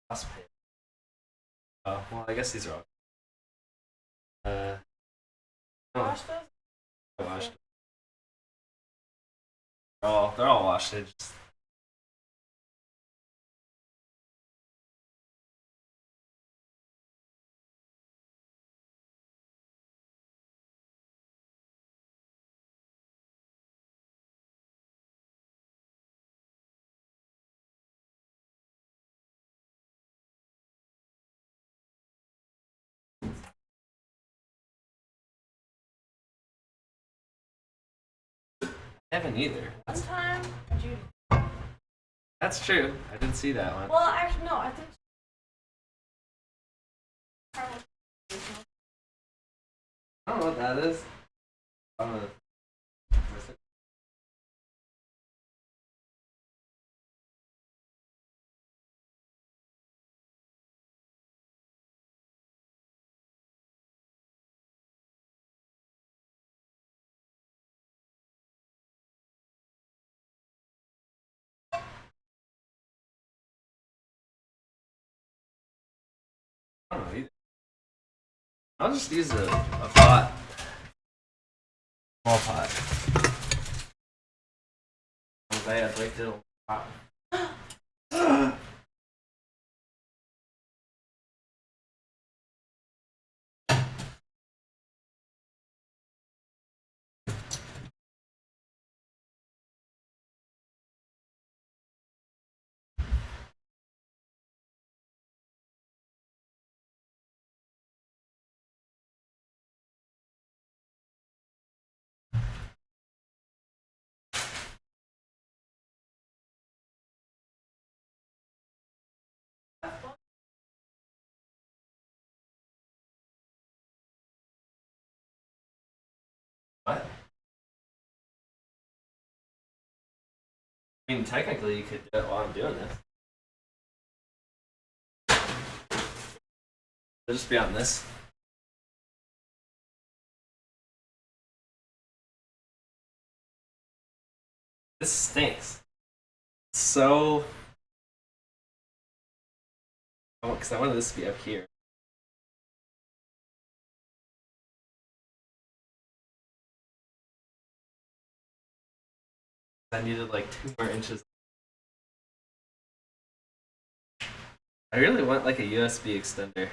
Lost pay. Oh, well, I guess these are all. Oh, Wash those? I washed them. They're all washed. They just. I haven't either. One time, Judy. That's true. I didn't see that one. Well, actually, no, I think. I don't know what that is. I don't know either. I'll just use a pot. Small pot. Okay, I'd like to pot. What? I mean, technically, you could do it while I'm doing this. It'll just be on this. This stinks. So. Because I wanted this to be up here. I needed like 2 more inches. I really want like a USB extender.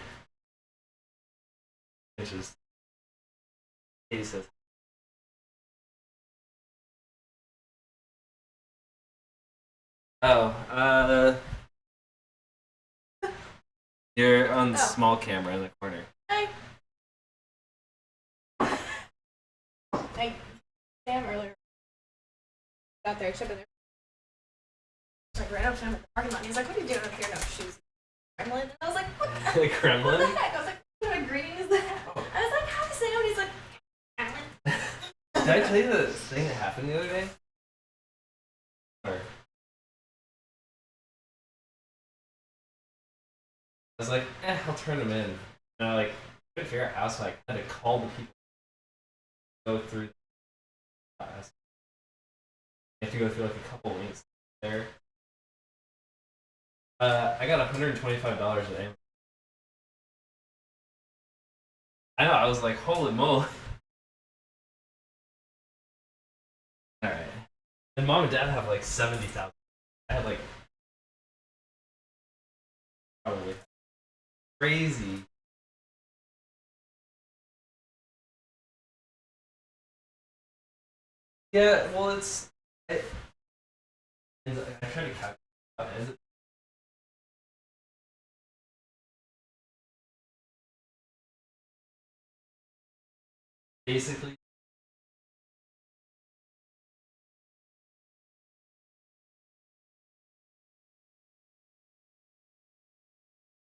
Inches. Katie says. Oh, you're on the small camera in the corner. Hi. I Sam earlier got there, should have been there. Like right up to him at the parking lot. He's like, "What are you doing up here?" No shoes. Gremlin. And I was like, "What the The Kremlin? What the heck?" I was like, "What kind of greeting is that?" I was like, "Hi, Sam." He's like, "Gremlin." Did I tell you the thing that happened the other day? Or I was like, I'll turn them in. And I like couldn't figure out how, so I had to call the people. Go through the class. You have to go through like a couple links there. I got $125 at Amazon. I know, I was like, holy moly. Alright. And mom and dad have like 70,000. I had like probably crazy. Yeah, well, I try to calculate. Is it? Basically,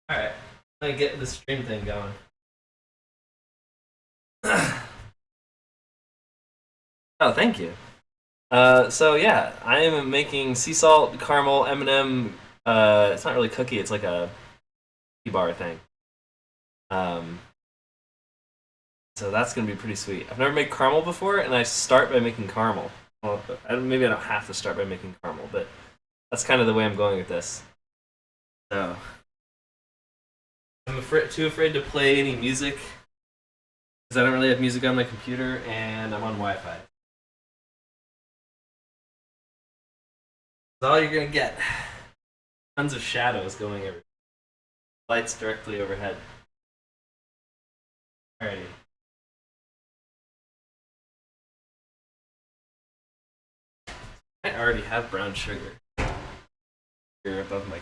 all right. I'm gonna get the stream thing going. Oh, thank you. So yeah, I am making Seasalt Caramel M&M. It's not really cookie; it's like a cookie bar thing. Um, so that's gonna be pretty sweet. I've never made caramel before, and I start by making caramel. Well, maybe I don't have to start by making caramel, but that's kind of the way I'm going with this. So I'm too afraid to play any music because I don't really have music on my computer and I'm on Wi-Fi. That's all you're gonna get. Tons of shadows going everywhere. Lights directly overhead. Alrighty. I already have brown sugar here above my.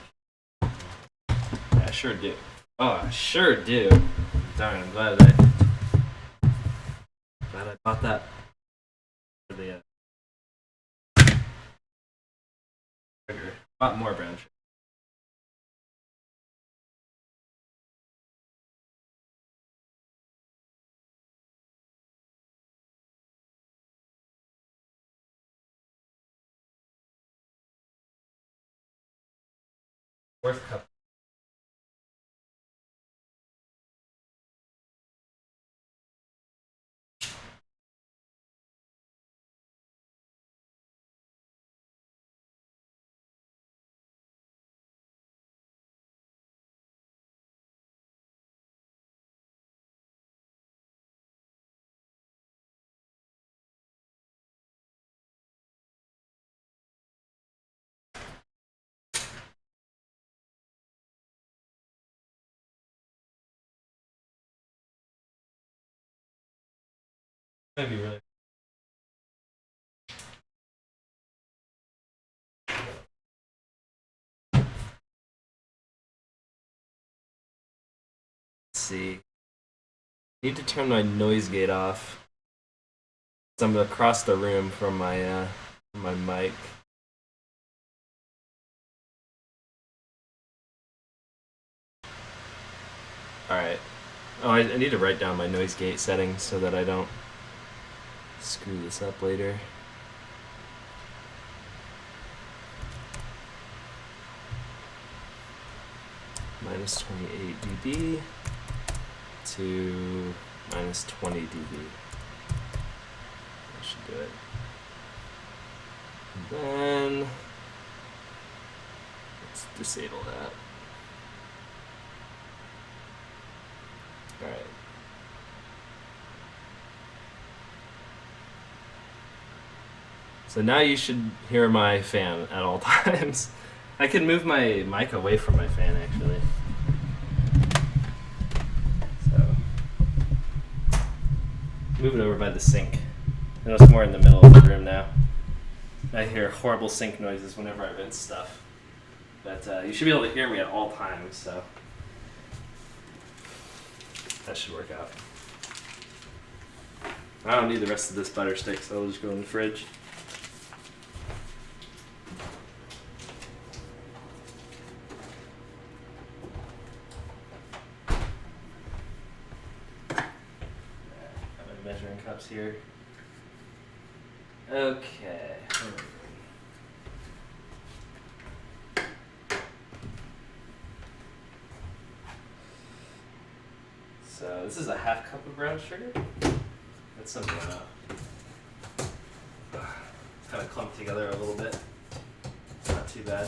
Yeah, I sure do. Oh, I sure do. Darn, I'm glad I bought that for the sugar. Bought more brown sugar. Fourth cup. That'd be really. Let's see. I need to turn my noise gate off. I'm across the room from my mic. All right. Oh, I need to write down my noise gate settings so that I don't screw this up later. Minus 28 dB to minus 20 dB. That should do it. And then let's disable that. All right. So now you should hear my fan at all times. I can move my mic away from my fan actually. So move it over by the sink. I know it's more in the middle of the room now. I hear horrible sink noises whenever I rinse stuff. But you should be able to hear me at all times, so that should work out. I don't need the rest of this butter stick, so I'll just go in the fridge. Measuring cups here. Okay. So this is a half cup of brown sugar. That's simple enough. It's kind of clumped together a little bit. Not too bad.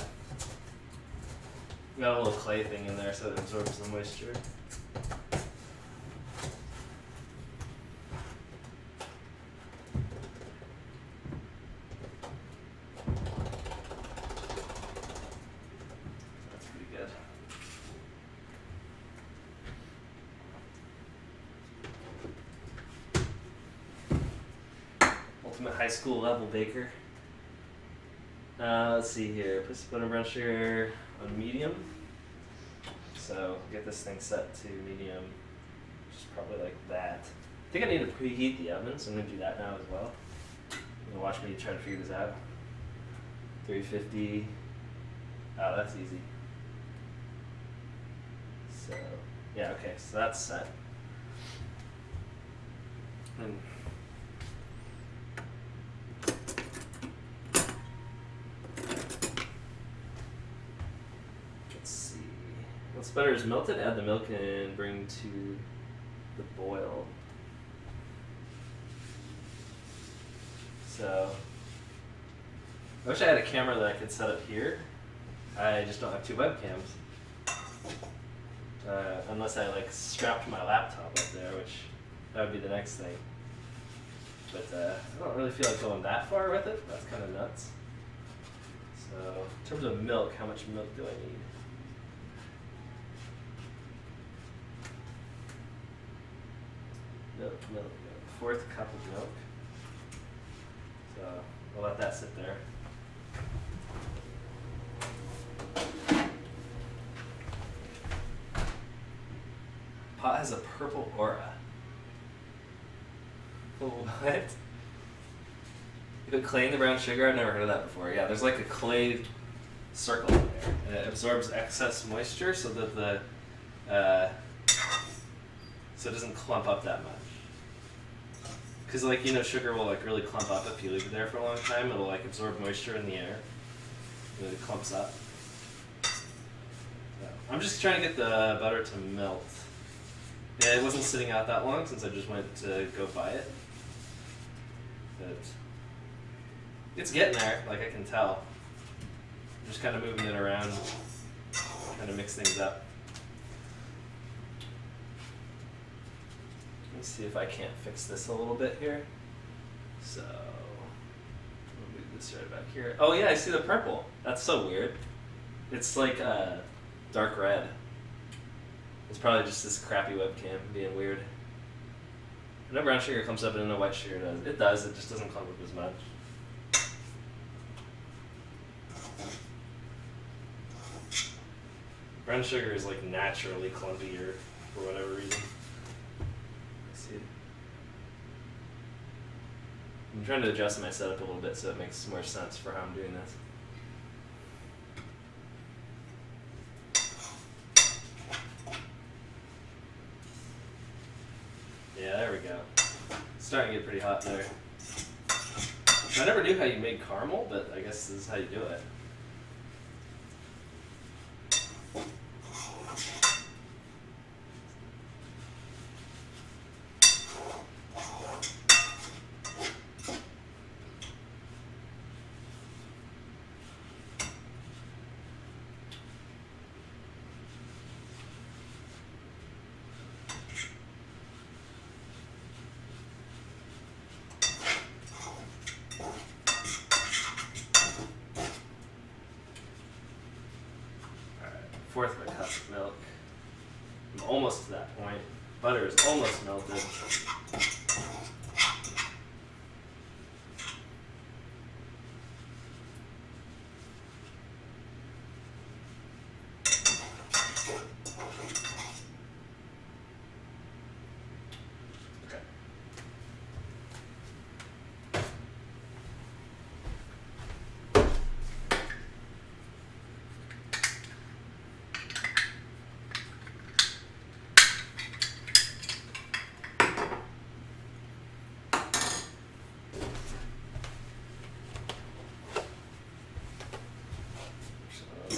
Got a little clay thing in there so it absorbs the moisture. High school level baker. Let's see here. Put some butter brown sugar on medium. So get this thing set to medium, which is probably like that. I think I need to preheat the oven, so I'm gonna do that now as well. You're gonna watch me try to figure this out. 350. Oh, that's easy. So yeah, okay. So that's set. And once butter is melted, add the milk and bring to the boil. So, I wish I had a camera that I could set up here. I just don't have two webcams. unless I like strapped my laptop up there, which that would be the next thing. But I don't really feel like going that far with it. That's kind of nuts. So in terms of milk, how much milk do I need? Milk, milk, milk. Fourth cup of milk. So we'll let that sit there. Pot has a purple aura. What? You put clay in the brown sugar? I've never heard of that before. Yeah, there's like a clay circle in there, and it absorbs excess moisture so that the so it doesn't clump up that much. Because like sugar will like really clump up if you leave it there for a long time. It'll like absorb moisture in the air, and it clumps up. So, I'm just trying to get the butter to melt. Yeah, it wasn't sitting out that long since I just went to go buy it. But it's getting there, like I can tell. I'm just kind of moving it around, kind of mix things up. Let's see if I can't fix this a little bit here. So, we'll move this right back here. Oh yeah, I see the purple. That's so weird. It's like dark red. It's probably just this crappy webcam being weird. I know brown sugar clumps up and I know white sugar does. It does, it just doesn't clump up as much. Brown sugar is like naturally clumpier for whatever reason. Let's see. I'm trying to adjust my setup a little bit so it makes more sense for how I'm doing this. Yeah, there we go. It's starting to get pretty hot there. I never knew how you made caramel, but I guess this is how you do it. Fourth of a cup of milk. I'm almost to that point. Butter is almost melted. Okay.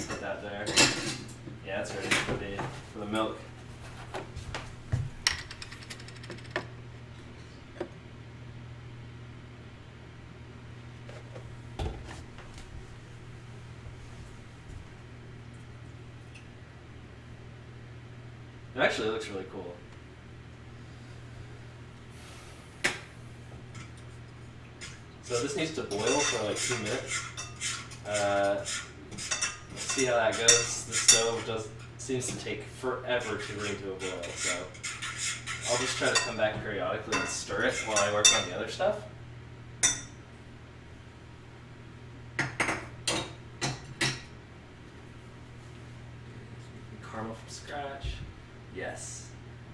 Put that there. Yeah, it's ready for the milk. It actually looks really cool. So this needs to boil for like 2 minutes. Let's see how that goes. The stove seems to take forever to bring to a boil, so I'll just try to come back periodically and stir it while I work on the other stuff. Caramel from scratch. Yes.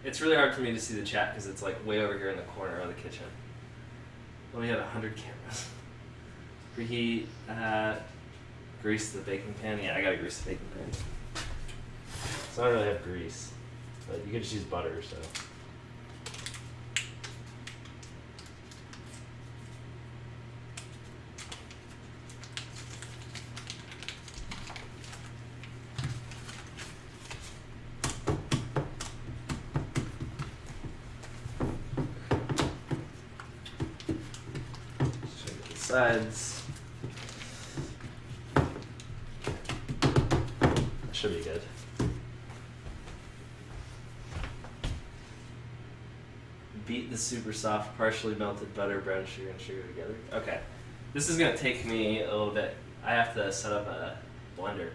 It's really hard for me to see the chat because it's like way over here in the corner of the kitchen. Only had 100 cameras. Preheat. Grease the baking pan. Yeah, I gotta grease the baking pan. So I don't really have grease, but you can just use butter. So. Sides. Should be good. the super soft, partially melted butter, brown sugar, and sugar together. Okay. This is gonna take me a little bit. I have to set up a blender.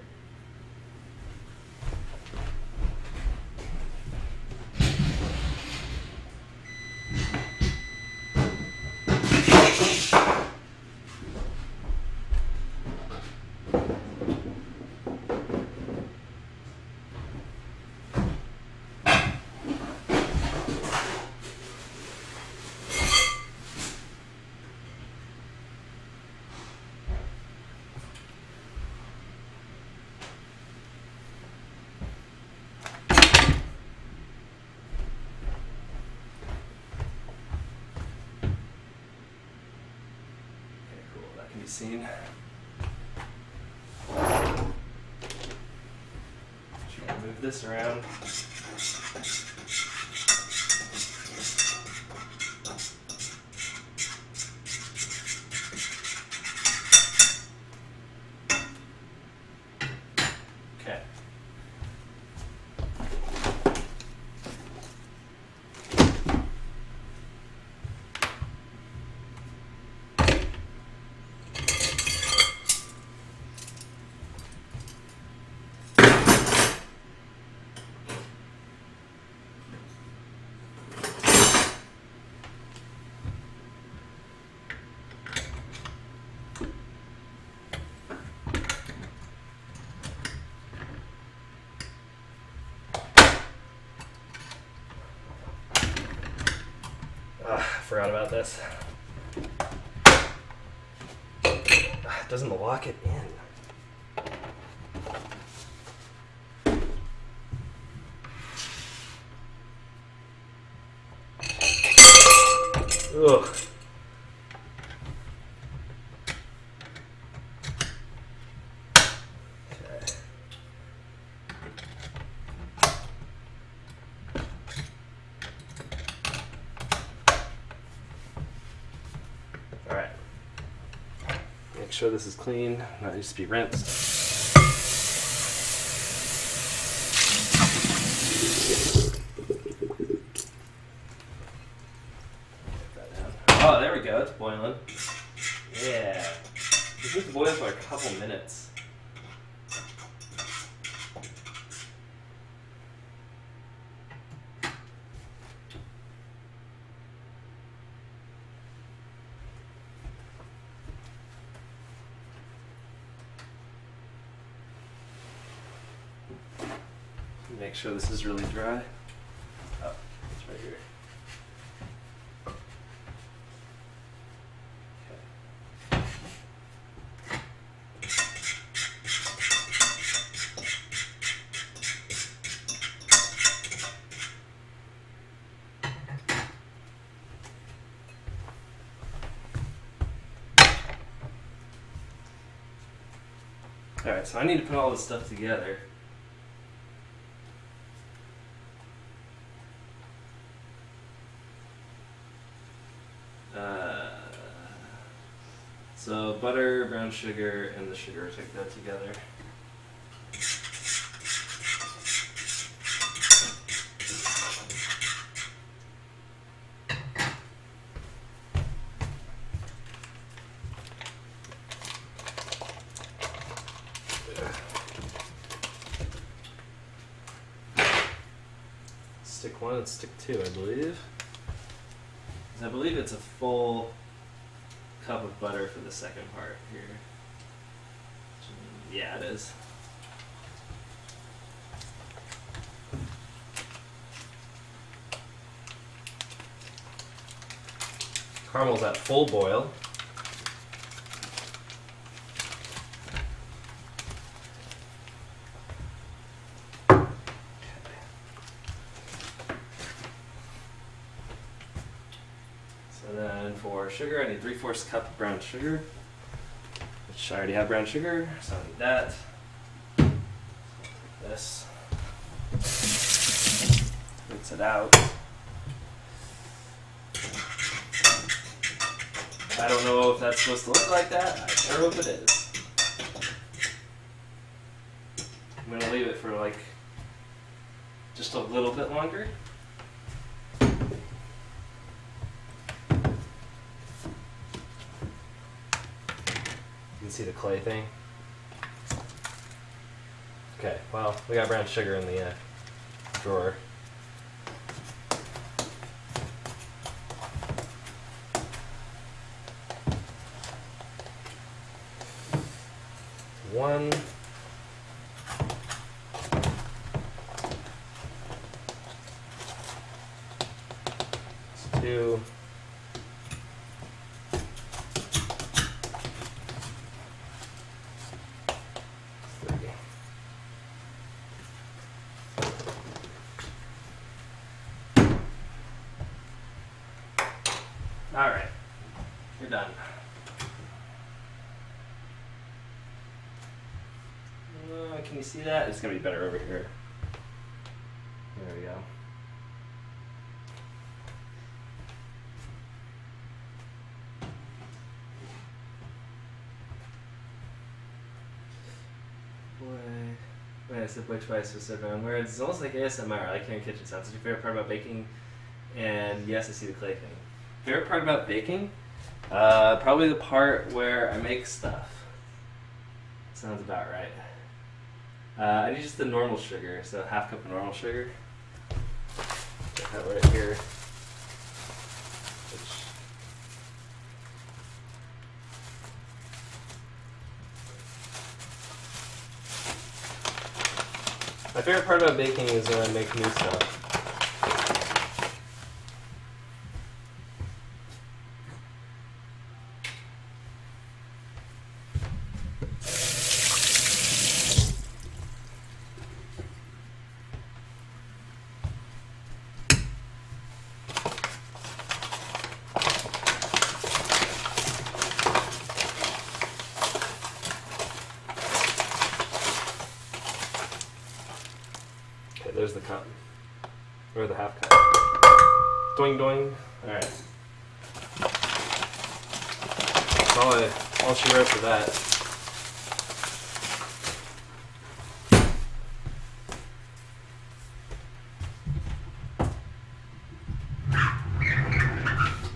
Can be seen. Try to move this around. Okay. I forgot about this. It doesn't lock it in. Ugh. Alright. Make sure this is clean, not needs to be rinsed. Oh, there we go, it's boiling. Yeah. Just need to boil for a couple minutes. Make sure this is really dry. Oh, it's right here. Alright, so I need to put all this stuff together. So butter, brown sugar, and the sugar take that together. Stick 1 and stick 2, I believe. 'Cause I believe it's a full cup of butter for the second part here. Yeah, it is. Caramel's at full boil. So then for sugar, I need 3/4 cup of brown sugar, which I already have brown sugar, so I don't need that. Take this, rinse it out. I don't know if that's supposed to look like that. I sure hope it is. I'm gonna leave it for like just a little bit longer. can see the clay thing. Okay, well, we got brown sugar in the drawer. One. Two. Three. All right, we're done. Can you see that? It's gonna be better over here. There we go. Wait, I said which way I said around. Where it's almost like ASMR. I like hearing kitchen sounds. What's your favorite part about baking? And yes, I see the clay thing. Favorite part about baking? Probably the part where I make stuff. Sounds about right. I need just the normal sugar, so half cup of normal sugar. Get that right here. My favorite part about baking is when I make new stuff. Okay, there's the cup. Or the half cup. Doing doing. Alright. All she wrote for that.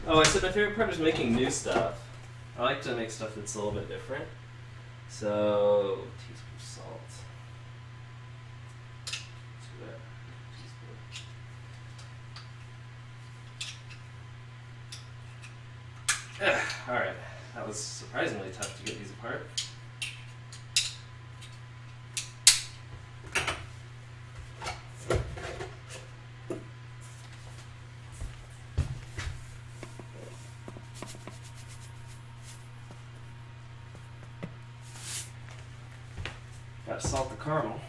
Oh, I said my favorite part is making new stuff. I like to make stuff that's a little bit different. So, teaspoon of salt. Alright, that was surprisingly tough to get these apart. Gotta salt the caramel.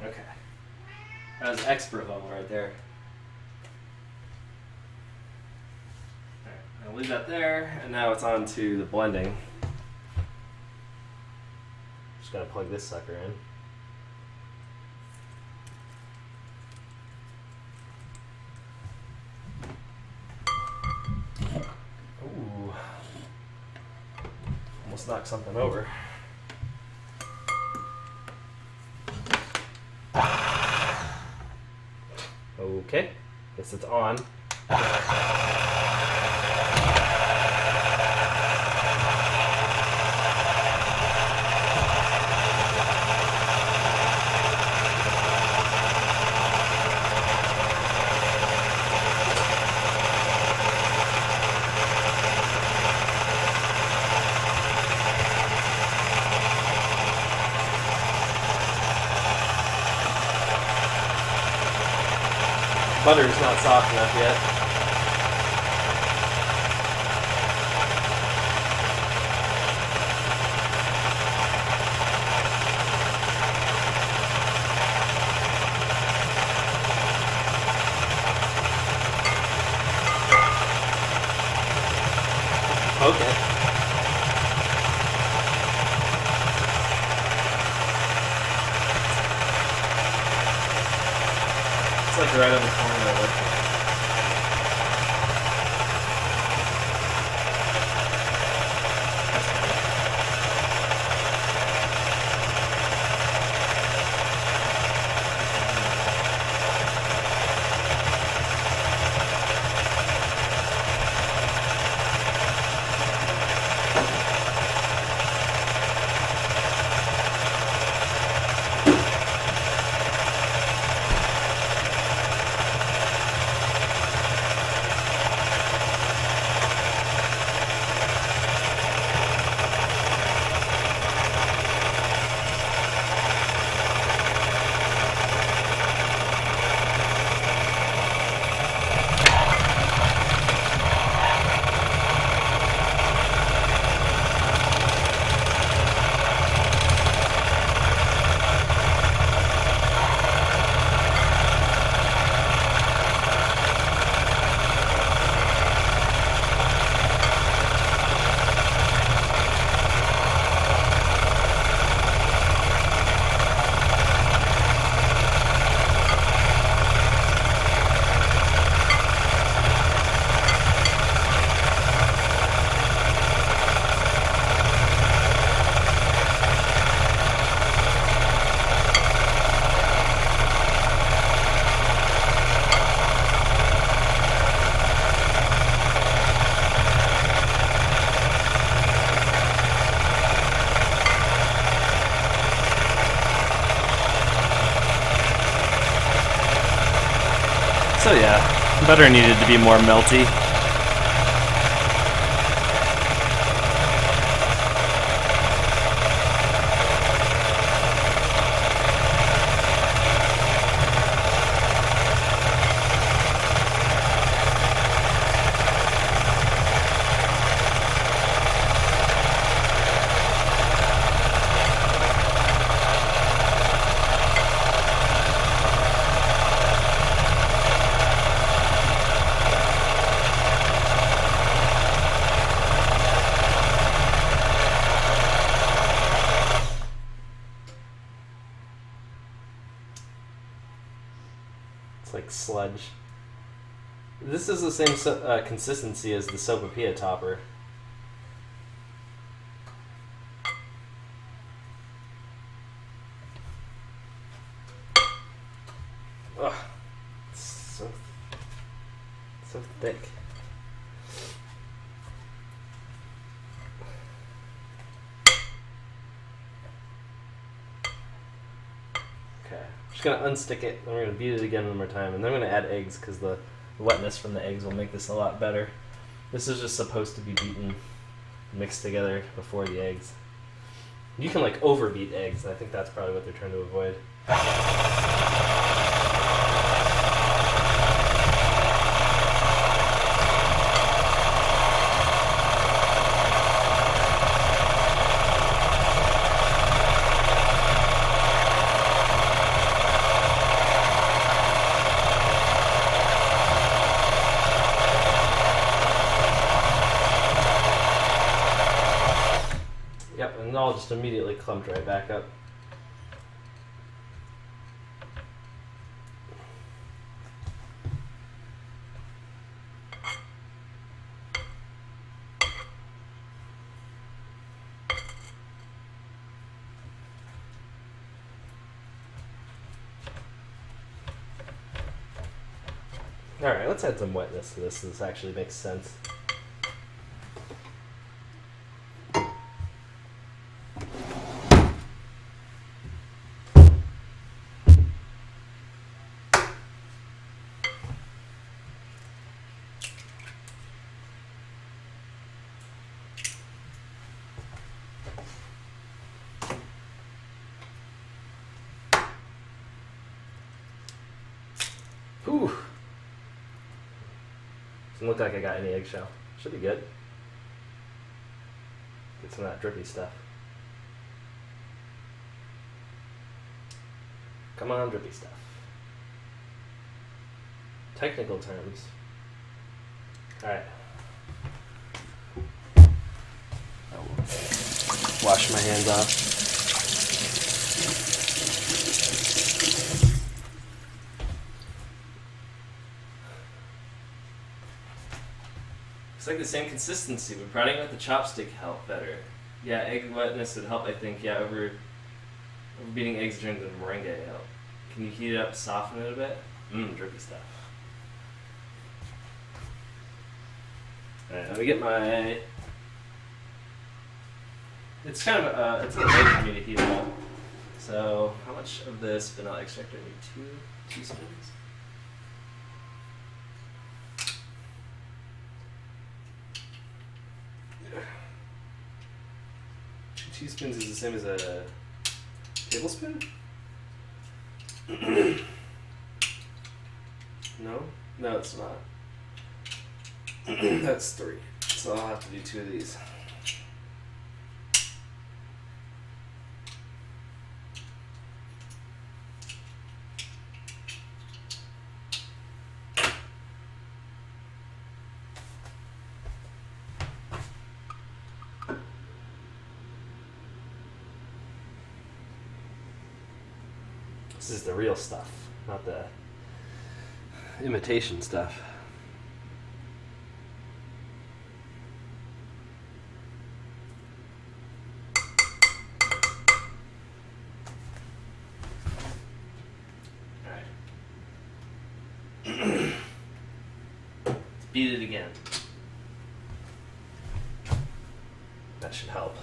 Okay. That was expert level right there. Alright, I'll leave that there, and now it's on to the blending. Just gotta plug this sucker in. Ooh. Almost knocked something over. Okay, guess it's on. Butter's not soft enough yet. Okay. It's like right on the corner of it. So yeah, butter needed to be more melty. It's like sludge. This is the same consistency as the sopapilla topper. Ugh, it's so thick. Okay, I'm just gonna unstick it, and we're gonna beat it again one more time, and then I'm gonna add eggs because the wetness from the eggs will make this a lot better. This is just supposed to be beaten, mixed together before the eggs. You can like overbeat eggs, and I think that's probably what they're trying to avoid. Yep, and it all just immediately clumped right back up. Alright, let's add some wetness to this so this actually makes sense. Whew. Doesn't look like I got any eggshell. Should be good. Get some of that drippy stuff. Come on, drippy stuff. Technical terms. Alright. wash my hands off. It's like the same consistency, but prodding with the chopstick help better. Yeah, egg wetness would help, I think. Yeah, over beating eggs during the meringue help. Can you heat it up, soften it a bit? Drippy stuff. Alright, let me get my... It's kind of it's a little late for me to heat it up. So, how much of this vanilla extract do I need? 2 teaspoons? Yeah. 2 teaspoons is the same as a tablespoon? No? No, it's not. That's 3. So I'll have to do 2 of these. This is the real stuff, not the imitation stuff. Alright. Let's beat it again. That should help.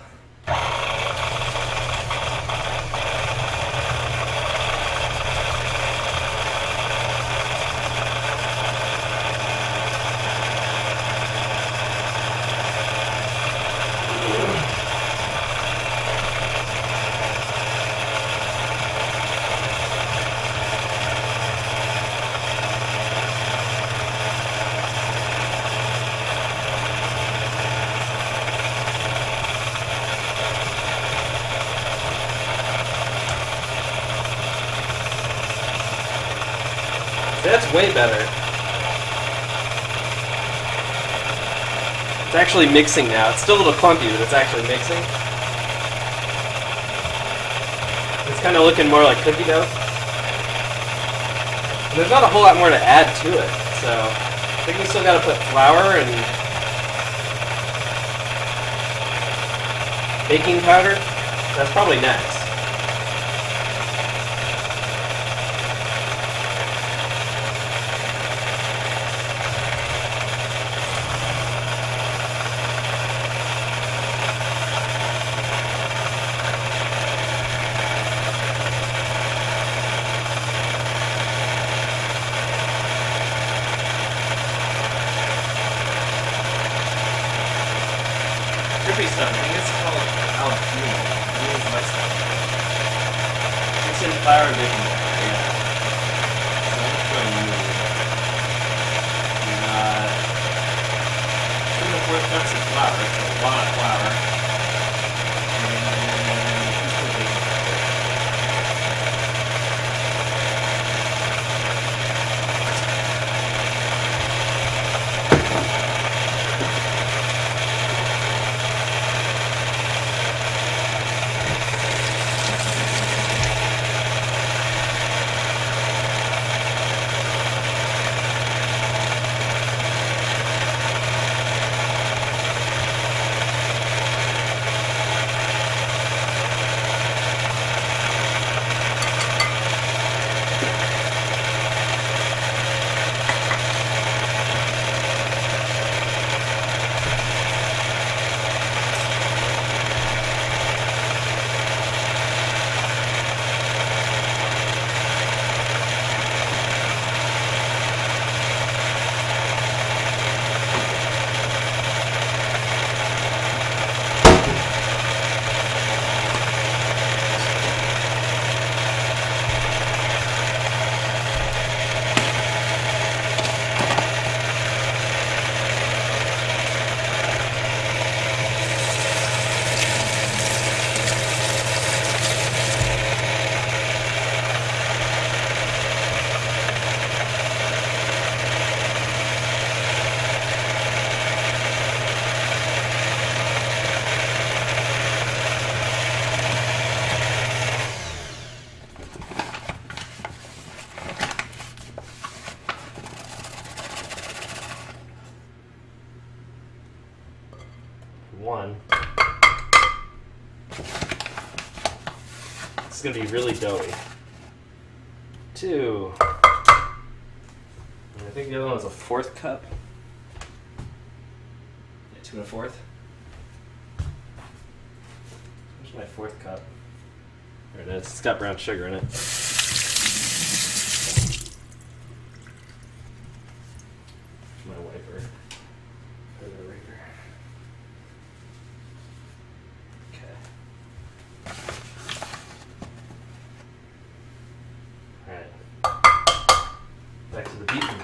That's way better. It's actually mixing now. It's still a little clumpy, but it's actually mixing. It's kind of looking more like cookie dough. And there's not a whole lot more to add to it, so I think we still got to put flour and baking powder. That's probably next. Drippy stuff. I think it's called jalapeno. This is my stuff. It's in flour and baking powder. Yeah. So that's what I use. We got 2 to 4 cups of flour. It's a lot of flour. And 2 spoons of baking powder. 1. It's going to be really doughy. 2. And I think the other one was a 4th cup. Yeah, 2 1/4. Where's my 4th cup? There it is. It's got brown sugar in it. My wiper. Put it over here. Okay. Alright. Back to the beaten.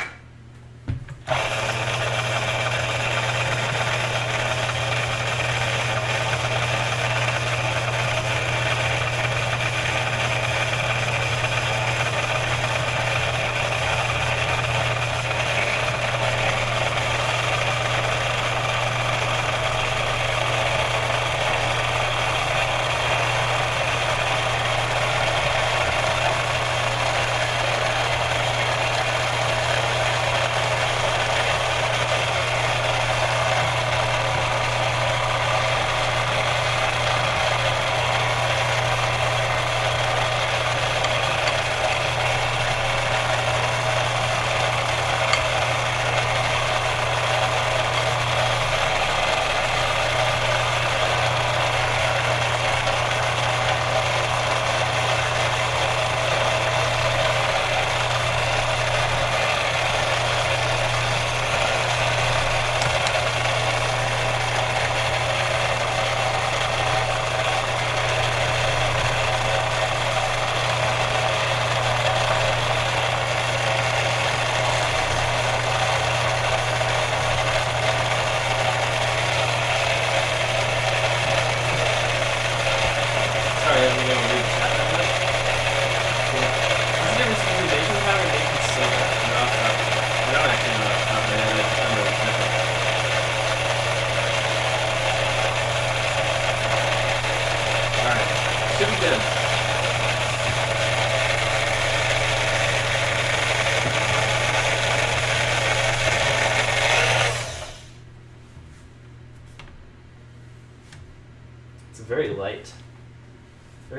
It's a very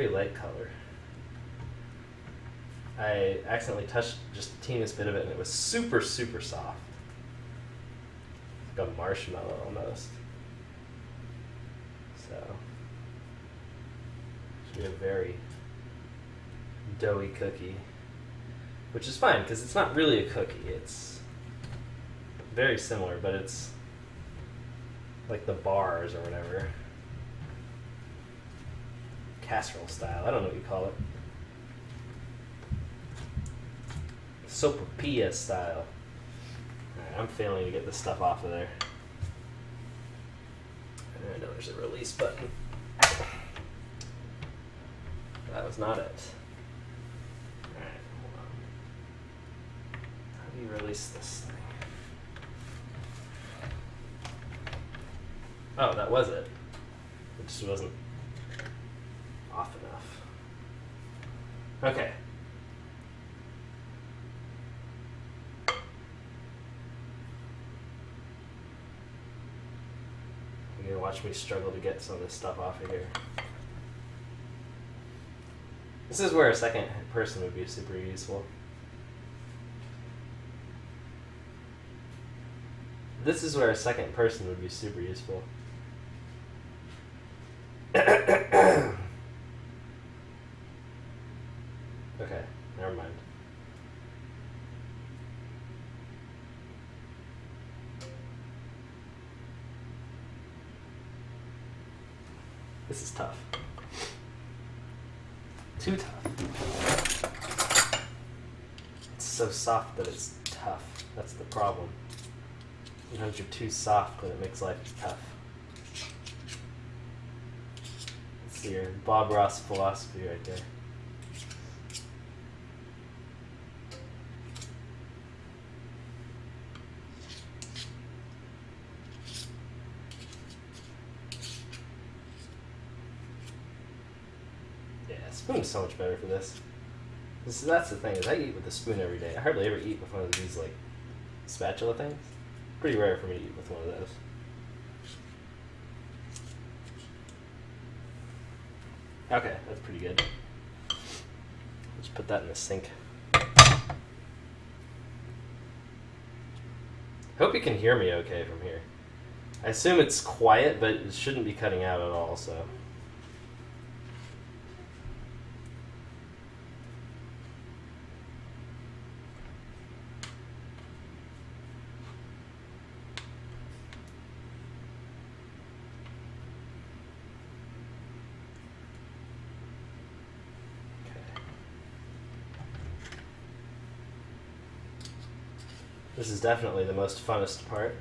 light color. I accidentally touched just the teeniest bit of it and it was super, super soft. Like a marshmallow almost. So, should be a very doughy cookie, which is fine because it's not really a cookie. It's very similar, but it's like the bars or whatever. Casserole style. I don't know what you call it. Sopapilla style. Alright, I'm failing to get this stuff off of there. And I know there's a release button. That was not it. Alright, hold on. How do you release this thing? Oh, that was it. It just wasn't off enough. Okay. You're gonna watch me struggle to get some of this stuff off of here. This is where a second person would be super useful. This is where a second person would be super useful. Okay, never mind. This is tough. Too tough. It's so soft that it's tough. That's the problem. Sometimes you're too soft and it makes life tough. It's your Bob Ross philosophy right there. Spoon's so much better for this. That's the thing, is I eat with a spoon every day. I hardly ever eat with one of these like spatula things. Pretty rare for me to eat with one of those. Okay, that's pretty good. Just put that in the sink. Hope you can hear me okay from here. I assume it's quiet, but it shouldn't be cutting out at all, so. This is definitely the most funnest part,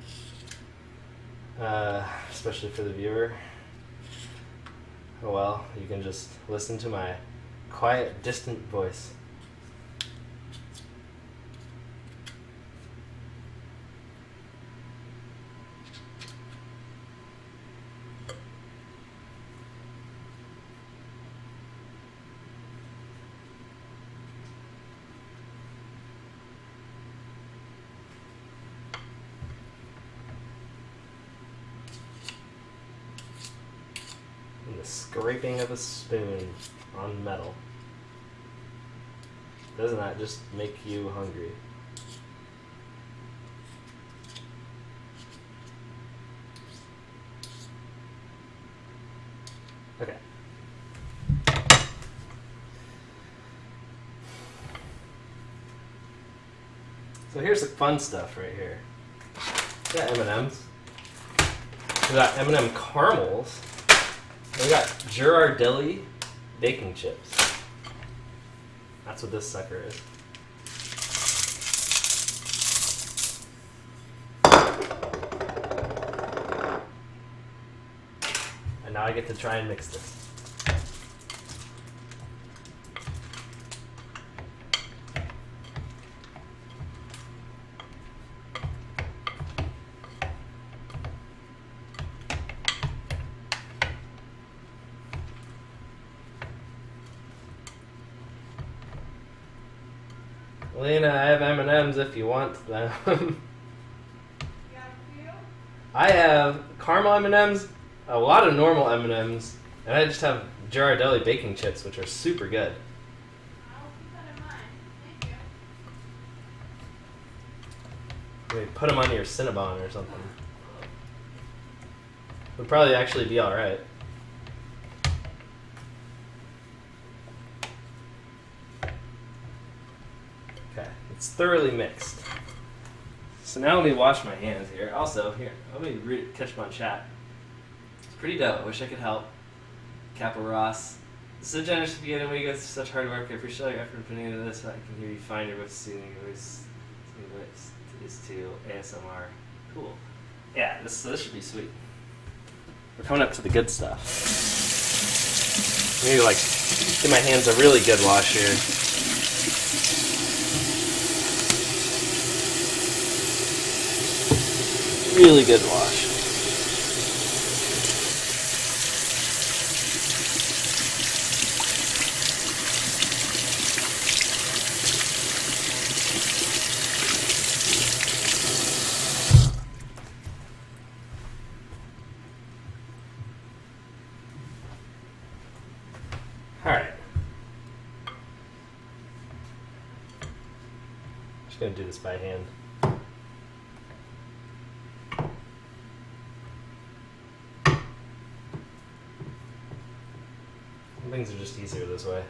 especially for the viewer. Oh well, you can just listen to my quiet, distant voice. The scraping of a spoon on metal. Doesn't that just make you hungry? Okay. So here's the fun stuff right here. We got M&Ms. We got M&M caramels. We got Girardelli baking chips. That's what this sucker is. And now I get to try and mix this. Lena, I have M&Ms if you want them. I have caramel M&Ms, a lot of normal M&Ms, and I just have Girardelli baking chips, which are super good. I'll keep that in mind. Thank you. Maybe put them on your Cinnabon or something. Would probably actually be alright. Okay, it's thoroughly mixed. So now let me wash my hands here. Also, here, let me catch my chat. It's pretty dope. I wish I could help. Kappa Ross. So generous to begin, we go through such hard work. I appreciate all your effort in putting into this. I can hear you find your voice soothing your voice. Is to ASMR. Cool. Yeah, this should be sweet. We're coming up to the good stuff. Maybe like give my hands a really good wash here. Really good wash. Alright. Just gonna do this by hand. Things are just easier this way.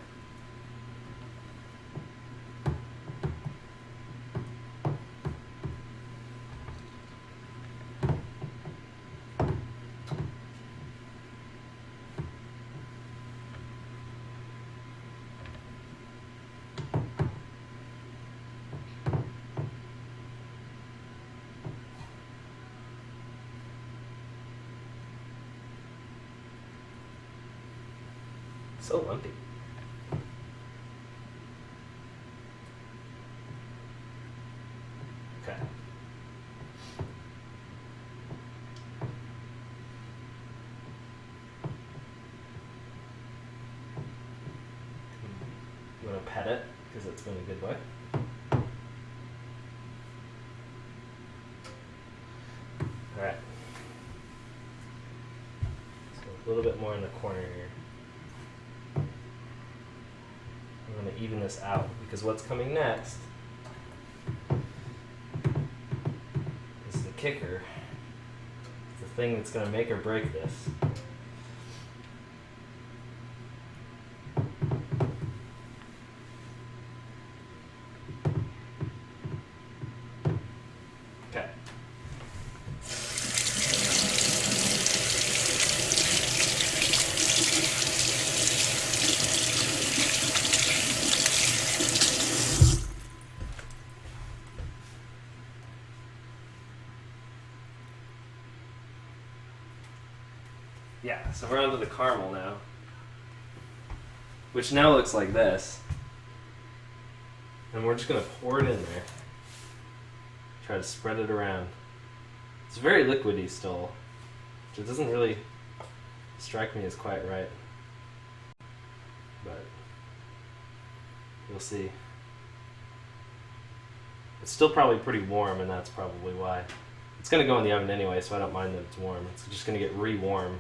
So lumpy. Okay. You want to pet it because it's been a good boy. All right. So a little bit more in the corner here. even this out, because what's coming next is the kicker. It's the thing that's going to make or break this. Okay. Yeah, so we're onto the caramel now, which now looks like this. And we're just going to pour it in there. Try to spread it around. It's very liquidy still, which it doesn't really strike me as quite right. But you'll see. It's still probably pretty warm, and that's probably why. It's going to go in the oven anyway, so I don't mind that it's warm. It's just going to get re-warm.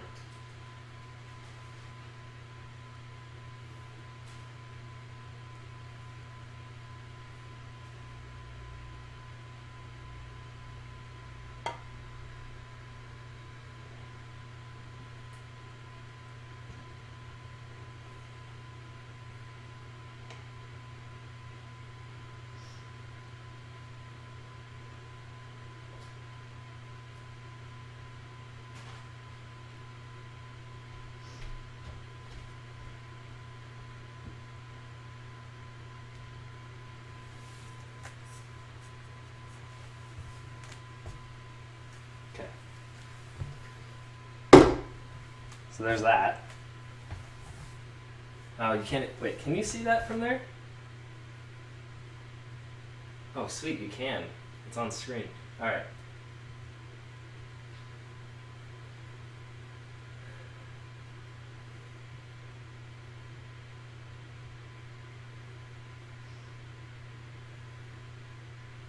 So there's that. Oh, you can't. Wait, can you see that from there? Oh, sweet, you can. It's on screen. Alright.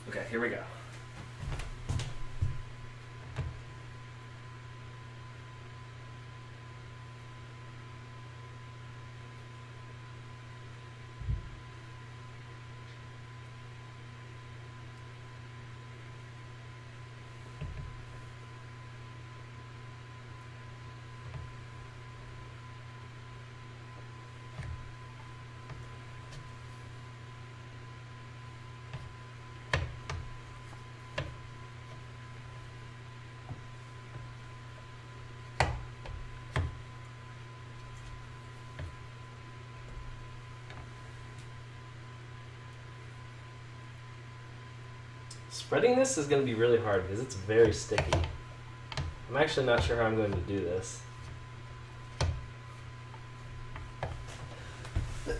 Okay, here we go. Spreading this is going to be really hard because it's very sticky. I'm actually not sure how I'm going to do this. Oh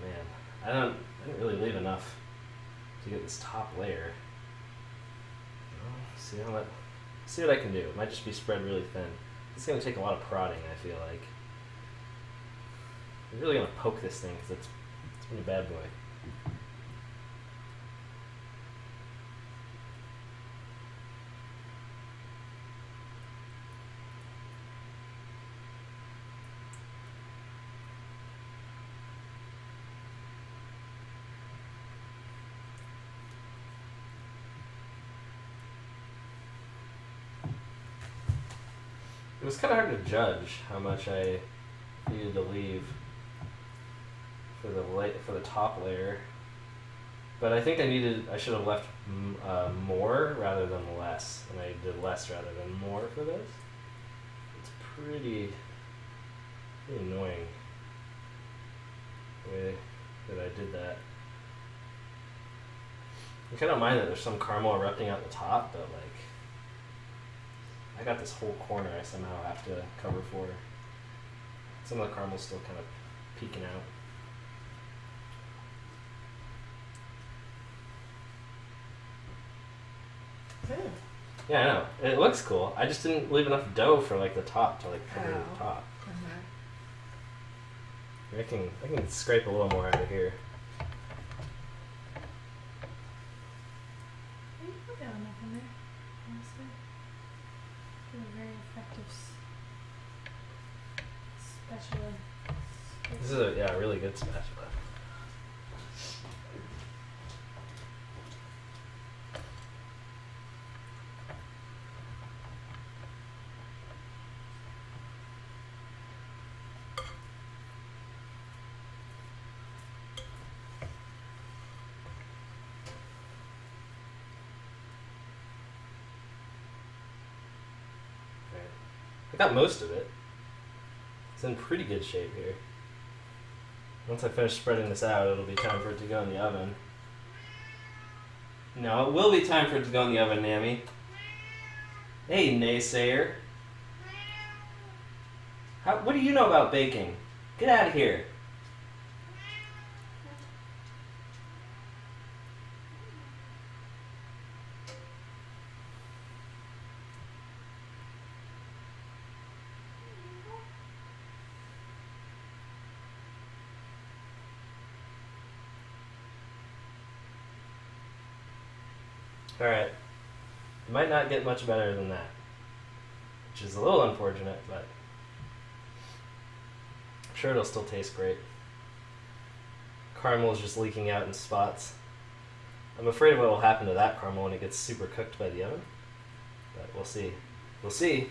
man, I didn't really leave enough to get this top layer. See what I can do. It might just be spread really thin. It's going to take a lot of prodding, I feel like. I'm really going to poke this thing because it's been a bad boy. It was kind of hard to judge how much I needed to leave for the top layer, but I think I should have left more rather than less, and I did less rather than more for this. It's pretty annoying the way that I did that. I don't mind that there's some caramel erupting out the top, but like, I got this whole corner I somehow have to cover for. Some of the caramel's still kind of peeking out. Yeah, I know. It looks cool. I just didn't leave enough dough for like the top to like cover the top. I can scrape a little more out of here. effective spatula. This is a really good spatula. I got most of it. It's in pretty good shape here. Once I finish spreading this out, it'll be time for it to go in the oven. No, it will be time for it to go in the oven, Nammy. Hey, naysayer. What do you know about baking? Get out of here. Alright. It might not get much better than that. Which is a little unfortunate, but I'm sure it'll still taste great. Caramel is just leaking out in spots. I'm afraid of what will happen to that caramel when it gets super cooked by the oven. But we'll see. We'll see.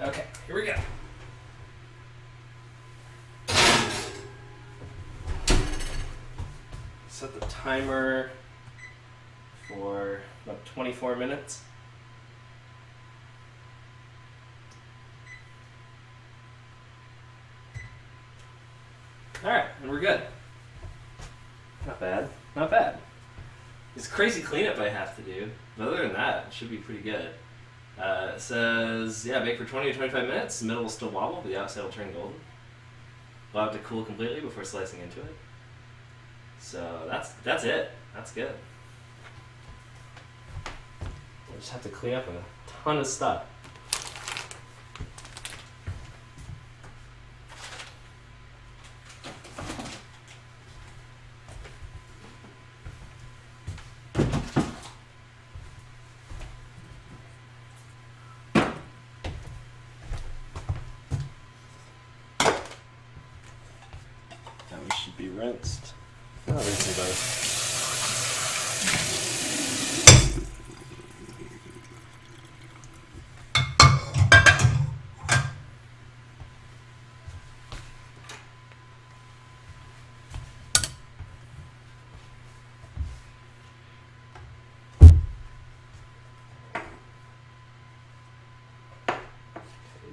Okay, here we go. Set the timer for about 24 minutes. Alright, and we're good. Not bad. Not bad. It's crazy cleanup I have to do, but other than that, it should be pretty good. It says, bake for 20 to 25 minutes. The middle will still wobble, but the outside will turn golden. Allow it to cool completely before slicing into it. So that's it. That's good. We'll just have to clean up a ton of stuff. Should be rinsed. I'll rinse them both.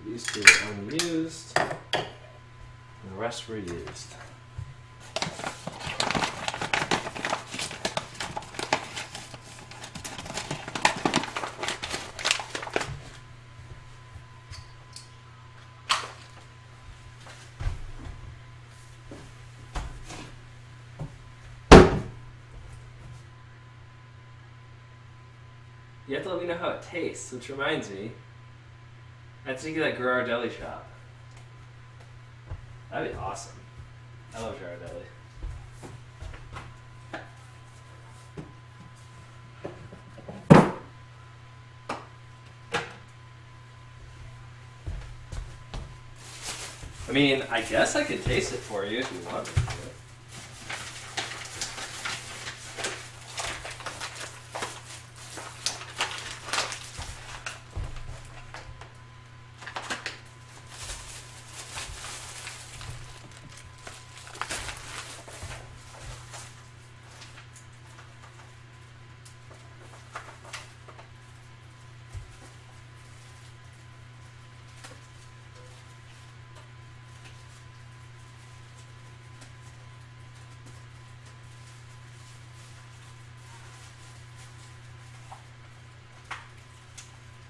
These two are unused, and the rest were used. You have to let me know how it tastes, which reminds me, I have to get that Girardelli shop. That'd be awesome. I love Girardelli. I mean, I guess I could taste it for you if you want me to.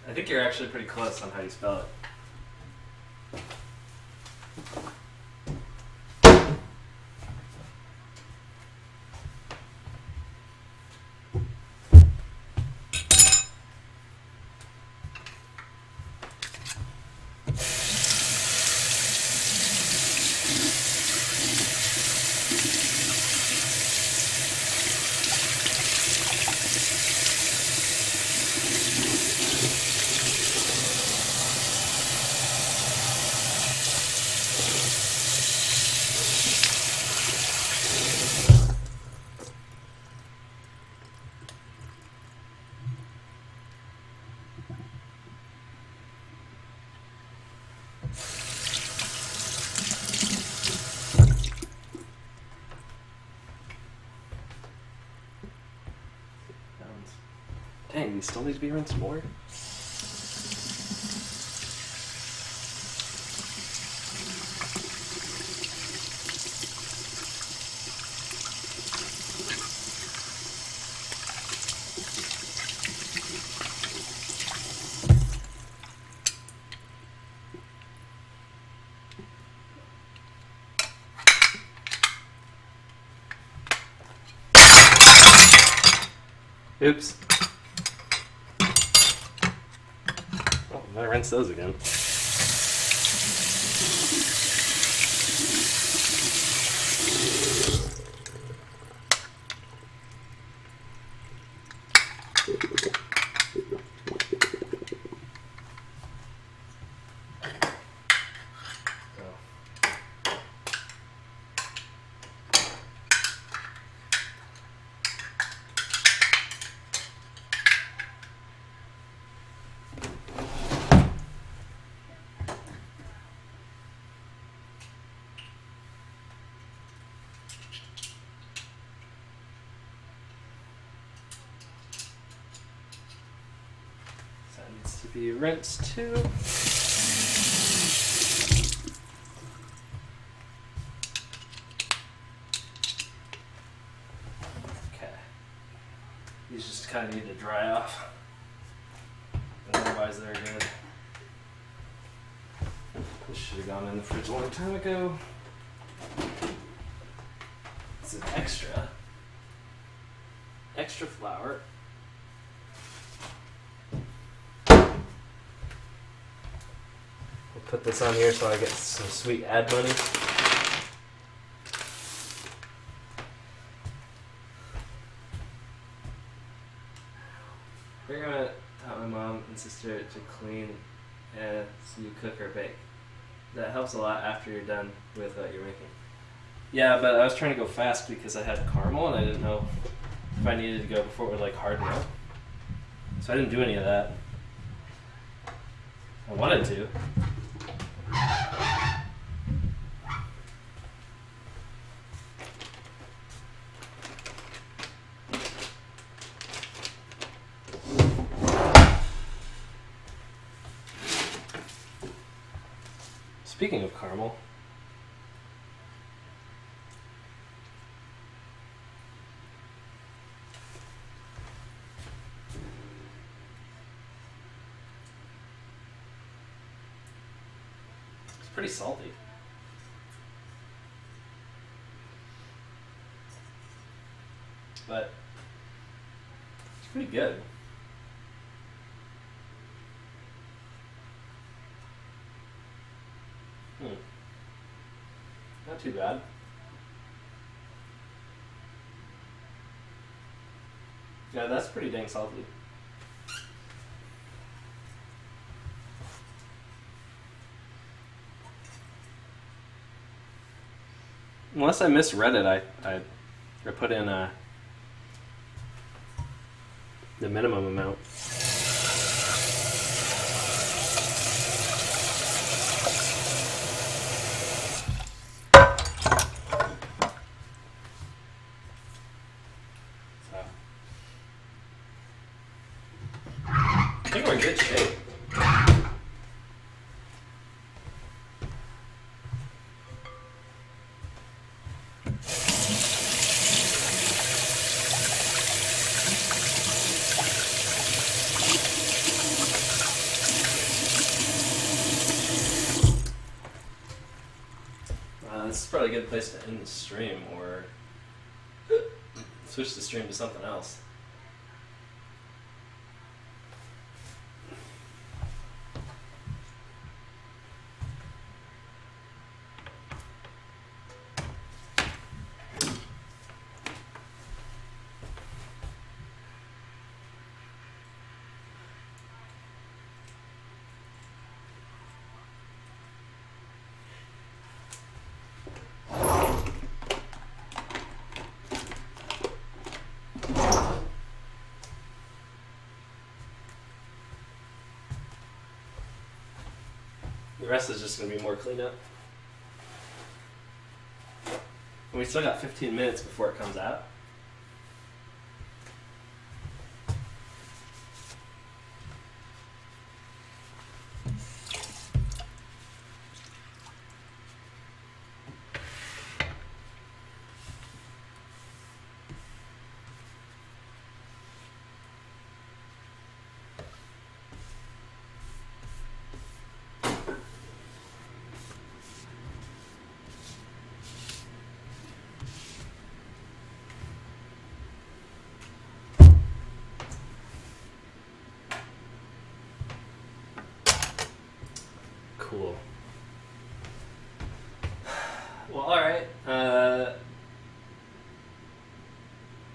I think you're actually pretty close on how you spell it. these still need to be rinsed more? Oops. Oh, I gotta rinse those again. That needs to be rinsed too. Okay. These just kind of need to dry off. Otherwise they're good. This should have gone in the fridge a long time ago. It's an extra flour. We'll put this on here so I get some sweet ad money. We're gonna taught my mom and sister to clean as you cook or bake. That helps a lot after you're done with what you're making. Yeah, but I was trying to go fast because I had caramel and I didn't know if I needed to go before it would like harden up. So I didn't do any of that. I wanted to. Speaking of caramel, it's pretty salty. But it's pretty good. Not too bad. Yeah, that's pretty dang salty. Unless I misread it, I put in the minimum amount. I think we're in good shape. This is probably a good place to end the stream or switch the stream to something else. The rest is just going to be more cleanup. And we still got 15 minutes before it comes out. cool. Well, all right.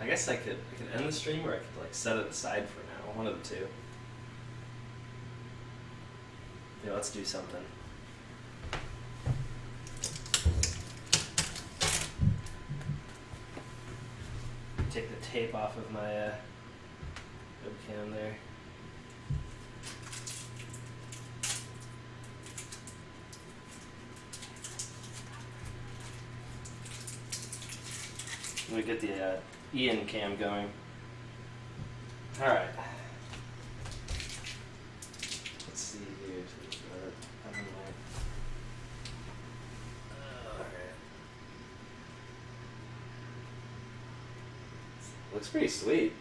I guess I could end the stream, or I could like set it aside for now. One of the two. Yeah, let's do something. Take the tape off of my webcam there. Let me get the Ian cam going. All right. Let's see here. I don't know. All right. Looks pretty sweet.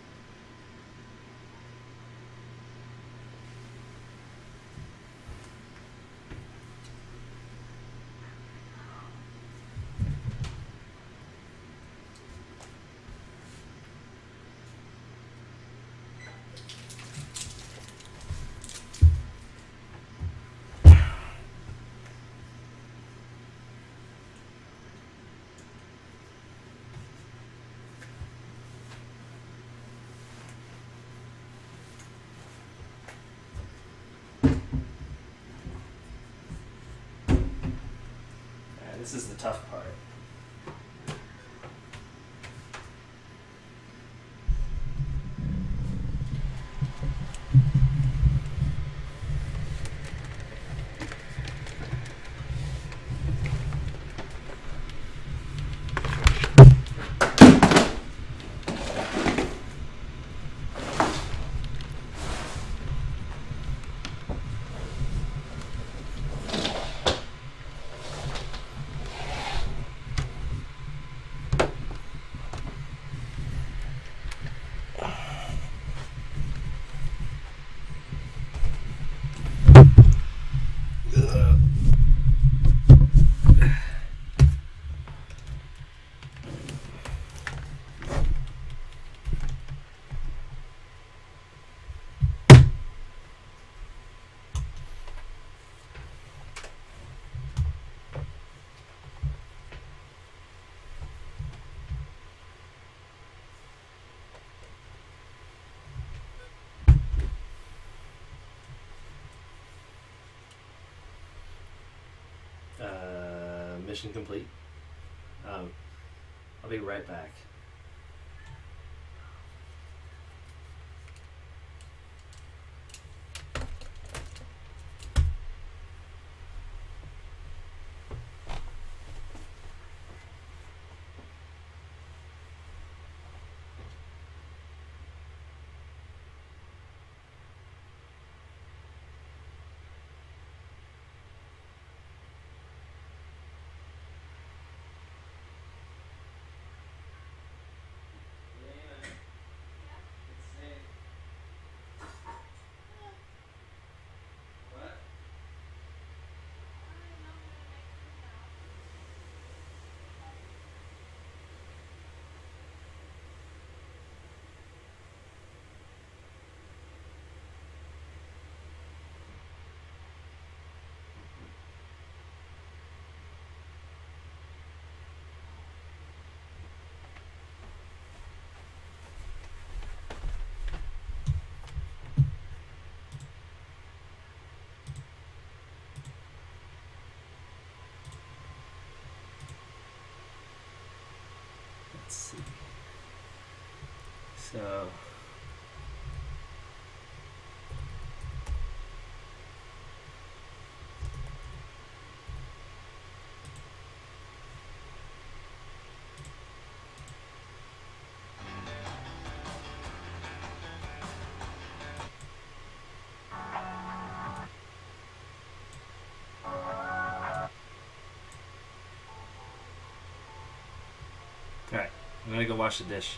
This is the tough part. Mission complete. I'll be right back. Let's see. So. Alright, I'm gonna go wash the dish.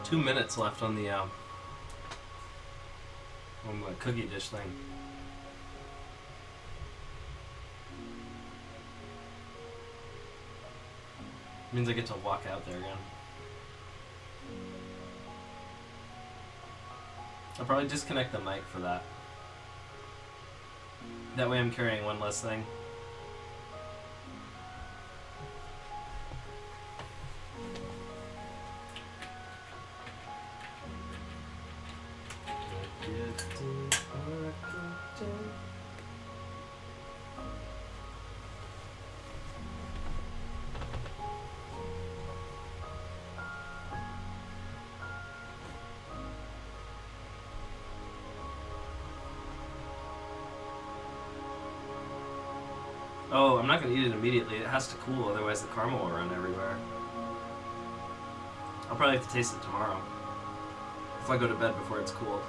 2 minutes left on the cookie dish thing. Means I get to walk out there again. I'll probably disconnect the mic for that. That way I'm carrying one less thing. Oh, I'm not gonna eat it immediately. It has to cool, otherwise the caramel will run everywhere. I'll probably have to taste it tomorrow. If I go to bed before it's cooled.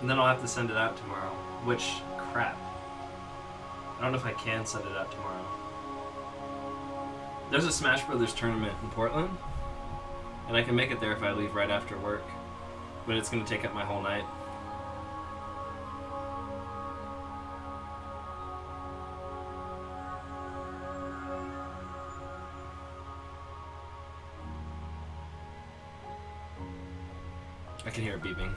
And then I'll have to send it out tomorrow. Which, crap. I don't know if I can send it out tomorrow. There's a Smash Brothers tournament in Portland. And I can make it there if I leave right after work. But it's gonna take up my whole night. I can hear it beeping.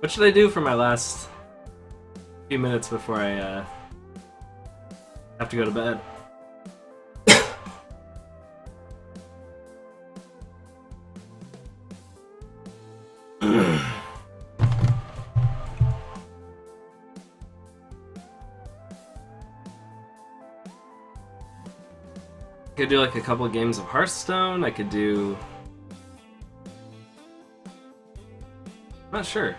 What should I do for my last few minutes before I have to go to bed? I could do like a couple of games of Hearthstone. I could do... I'm not sure.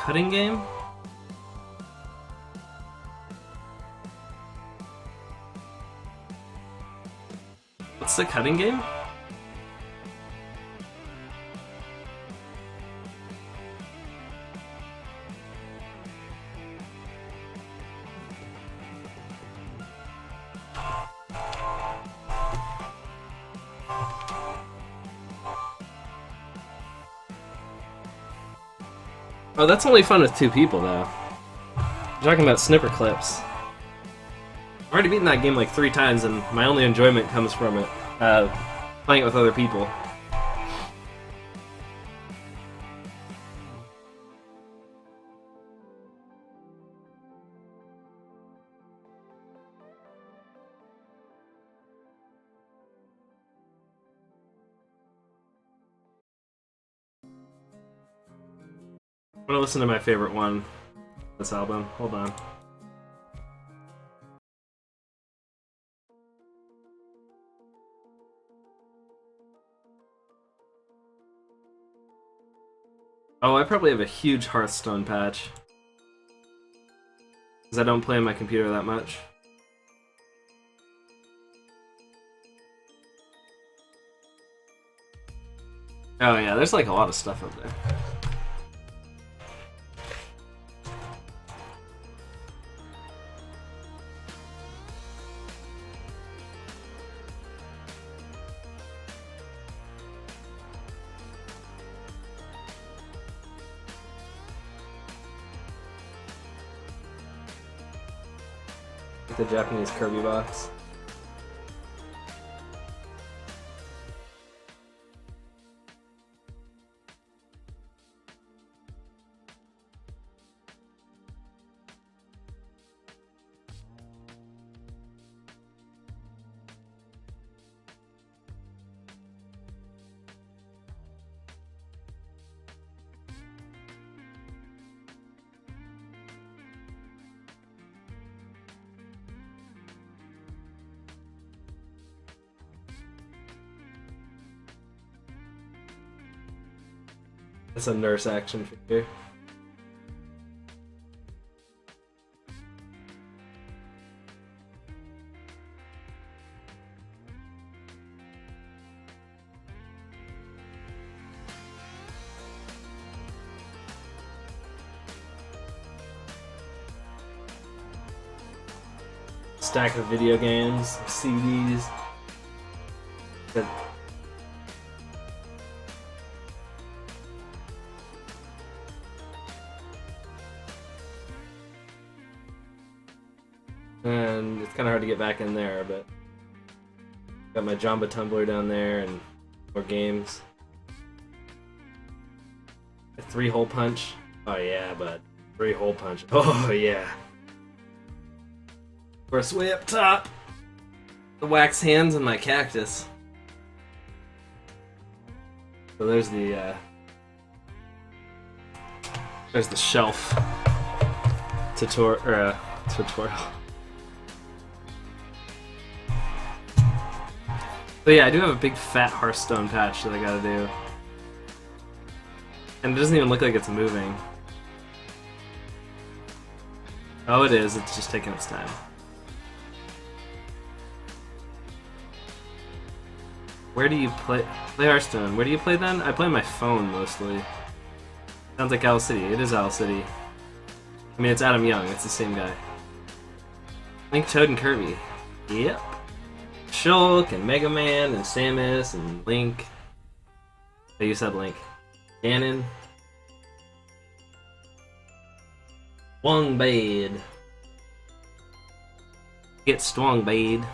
Cutting game? What's the cutting game? Oh, that's only fun with 2 people, though. You're talking about snipper clips. I've already beaten that game like 3 times, and my only enjoyment comes from it. Playing it with other people. I'm gonna listen to my favorite one, this album. Hold on. Oh, I probably have a huge Hearthstone patch. Because I don't play on my computer that much. Oh yeah, there's like a lot of stuff up there. The Japanese Kirby box. It's a nurse action figure. Stack of video games, CDs. Good. and it's kind of hard to get back in there, but got my Jamba Tumbler down there and more games. A 3-hole punch. Oh yeah, bud. 3-hole punch. Oh yeah. Of course, way up top, the wax hands and my cactus. So there's the shelf tutorial. But yeah, I do have a big fat Hearthstone patch that I gotta do. And it doesn't even look like it's moving. Oh, it is. It's just taking its time. Where do you play Hearthstone? Where do you play then? I play on my phone mostly. Sounds like Owl City. It is Owl City. I mean, it's Adam Young. It's the same guy. Link, Toad, and Kirby. Yep. Shulk, and Mega Man, and Samus, and Link. Oh, you said Link. Ganon. Swongbade. Get Swongbade.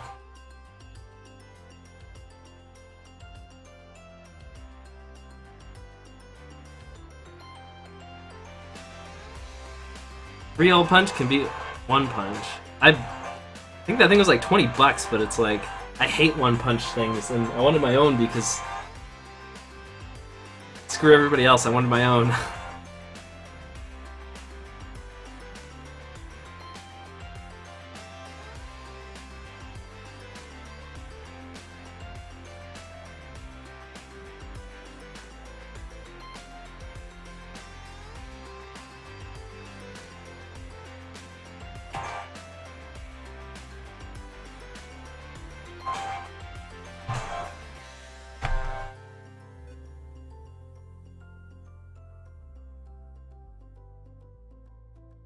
Three-hole punch can beat one punch. I think that thing was like $20, but it's like I hate one punch things, and I wanted my own because screw everybody else. I wanted my own.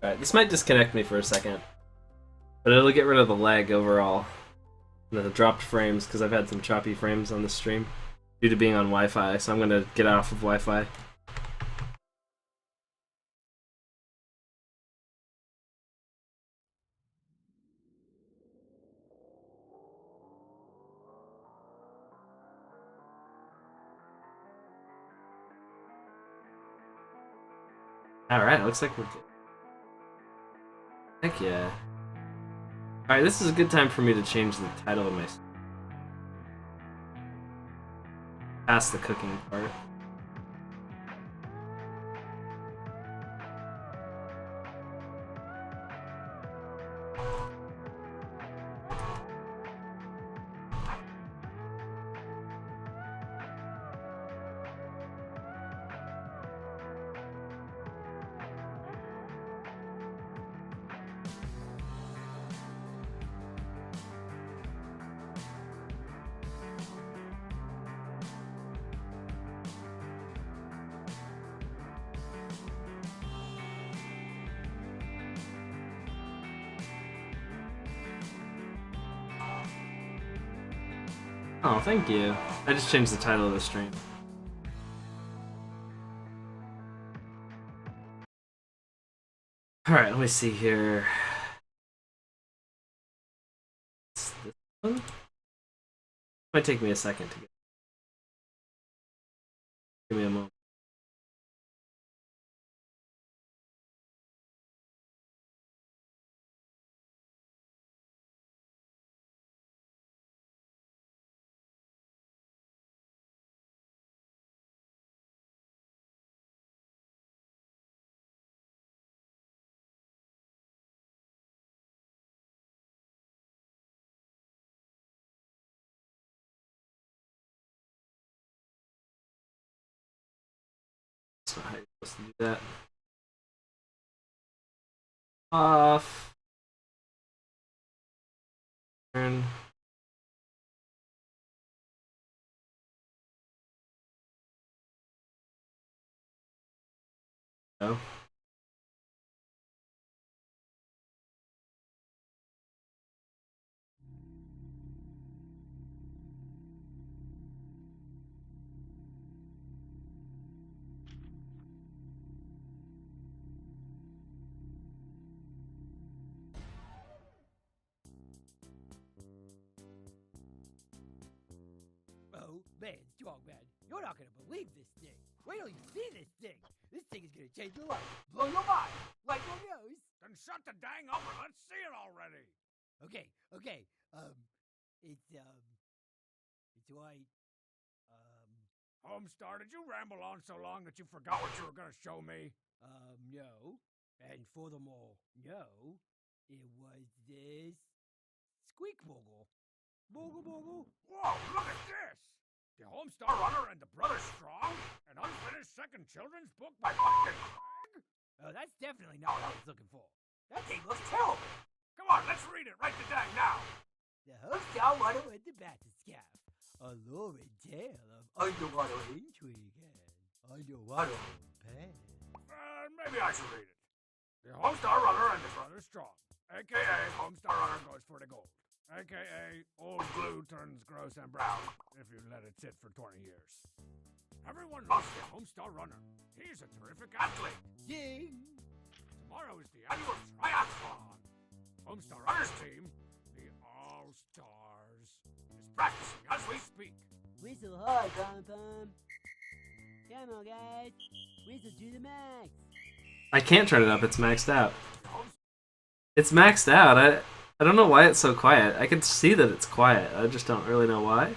Alright, this might disconnect me for a second, but it'll get rid of the lag overall. The dropped frames, because I've had some choppy frames on the stream due to being on Wi-Fi, so I'm going to get off of Wi-Fi. Alright, looks like we're good. Heck yeah. Alright, this is a good time for me to change the title of my stream. Past the cooking part. Oh, thank you. I just changed the title of the stream. Alright, let me see here. It's this one? Might take me a second to get. Give me a moment. That's not how you're supposed to do that. Off. Turn. No. Man, strong man, you're not gonna believe this thing. Wait till you see this thing. This thing is gonna change your life, blow your mind, like your nose. Then shut the dang up and let's see it already. Okay, it's like, Homestar, did you ramble on so long that you forgot what you were gonna show me? no. And furthermore, no, it was this squeak bogle. Bogle bogle. Whoa, look at this! The Homestar Runner and the Brothers Strong, an unfinished second children's book by fucking Craig? Oh, that's definitely not what I was looking for. That thing looks terrible. Come on, let's read it right the dang now. The Homestar Runner and the Batiscaf. A lurid tale of underwater intrigue and underwater pain. Maybe I should read it. The Homestar Runner and the Brothers Strong, a.k.a. Homestar Runner goes for the gold, a.k.a. old glue turns gross and brown if you let it sit for 20 years. Everyone loves the Homestar Runner. He's a terrific athlete. Ding! Tomorrow is the annual triathlon. Homestar Runner's team, the All-Stars, is practicing as we speak. Whistle hard, Pom Pom. Come on, guys. Whistle to the max. I can't turn it up. It's maxed out. It's maxed out. I don't know why it's so quiet. I can see that it's quiet. I just don't really know why.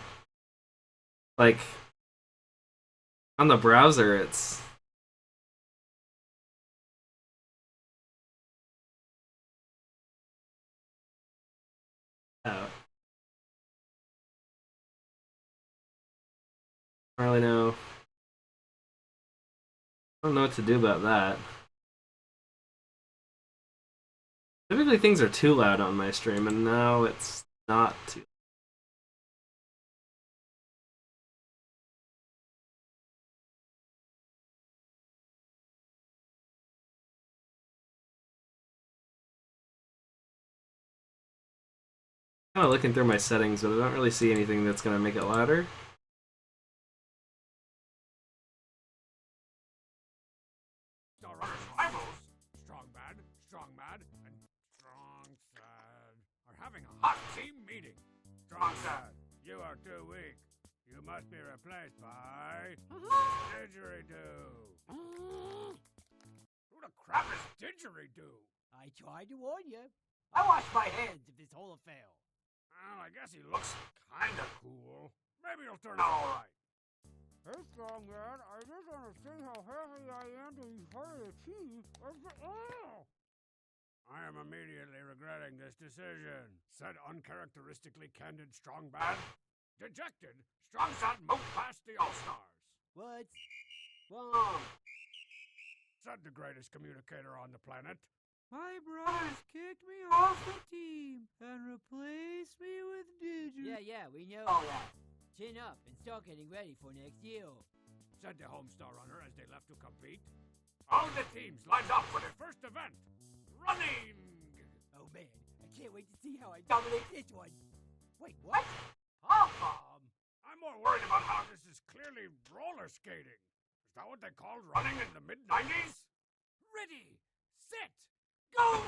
Like on the browser, it's out. I don't really know. I don't know what to do about that. Typically things are too loud on my stream, and now it's not too. I'm kind of looking through my settings, but I don't really see anything that's going to make it louder. Homestar Runner's rivals, Strong Bad, Strong Mad, and Strong Sad, are having a hot team meeting. Strong Sad, you are too weak. You must be replaced by Didgeridoo. Who the crap is Didgeridoo? I tried to warn you. I wash my hands of this whole affair. Well, I guess he looks kinda cool. Maybe he'll turn out alright. Hey, strong man, I just want to see how happy I am to be part of the team. I am immediately regretting this decision, said uncharacteristically candid Strong Bad. Dejected, Strong Sad moved past the All-Stars. What's wrong? Said the greatest communicator on the planet. My brothers kicked me off the team and replaced me with Digit. Yeah, we know all that. Chin up and start getting ready for next year. Said the Homestar Runner as they left to compete. All the teams lined up for their first event, running! Oh man, I can't wait to see how I dominate this one. Wait, what? I'm more worried about how this is clearly roller skating. Is that what they called running in the mid-90s? Ready, set, go!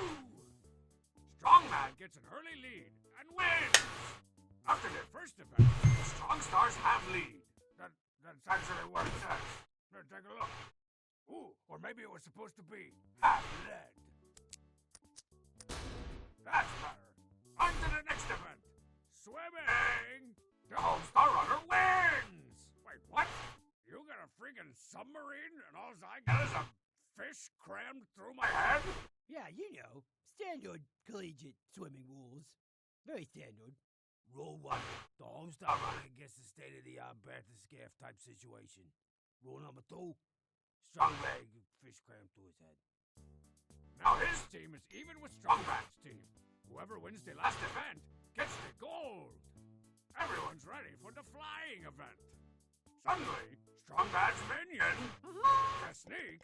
Strongman gets an early lead and wins! After their first event, the Strong Stars have lead. That's actually what it says. Here, take a look. Ooh, or maybe it was supposed to be have led. That's better. On to the next event. Swimming! The Homestar Runner wins! Wait, what? You got a freaking submarine and all I got is a fish crammed through my head? Yeah, you know, standard collegiate swimming rules. Very standard. Rule 1. The Homestar Runner gets the state-of-the-art Batiscaf type situation. Rule number 2. Strong leg, fish crammed through his head. Now his team is even with Strongman's team. Whoever wins the last event gets the gold. Everyone's ready for the flying event. Suddenly, Strongman's minion, the Sneak,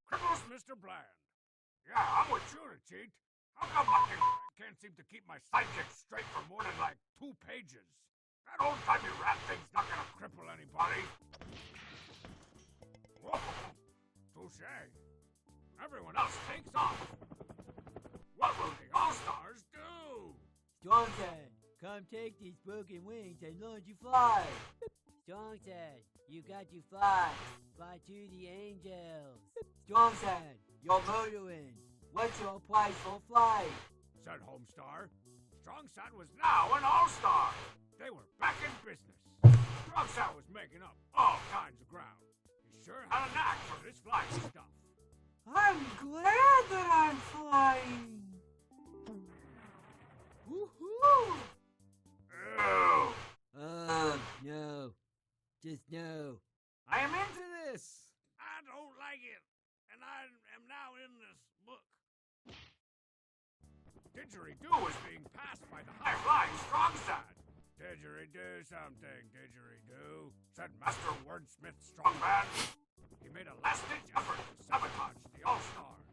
cripples Mr. Bland. Yeah, I'm with you to cheat. How come fucking can't seem to keep my sidekick straight for more than like 2 pages? That old-timey rat thing's not gonna cripple anybody. Whoa, touche. Everyone else takes off. What will the All-Stars do? Strong Sad, Come take these broken wings and learn to fly. Strong said, you got to fly. Fly to the angels. Strong said, you're murdering. What's your price for flight? Said Homestar. Strongside was now an all-star. They were back in business. Strongside was making up all kinds of ground. He sure had a knack for this flying stuff. I'm glad that I'm flying. Woohoo! Ew. No. Just no. I am into this. I don't like it. And I am now in this book. Didgeridoo is being passed by the high-flying Strongside. Didgeridoo something, didgeridoo, said Master Wordsmith Strongman. He made a last-ditch effort to sabotage the All-Stars.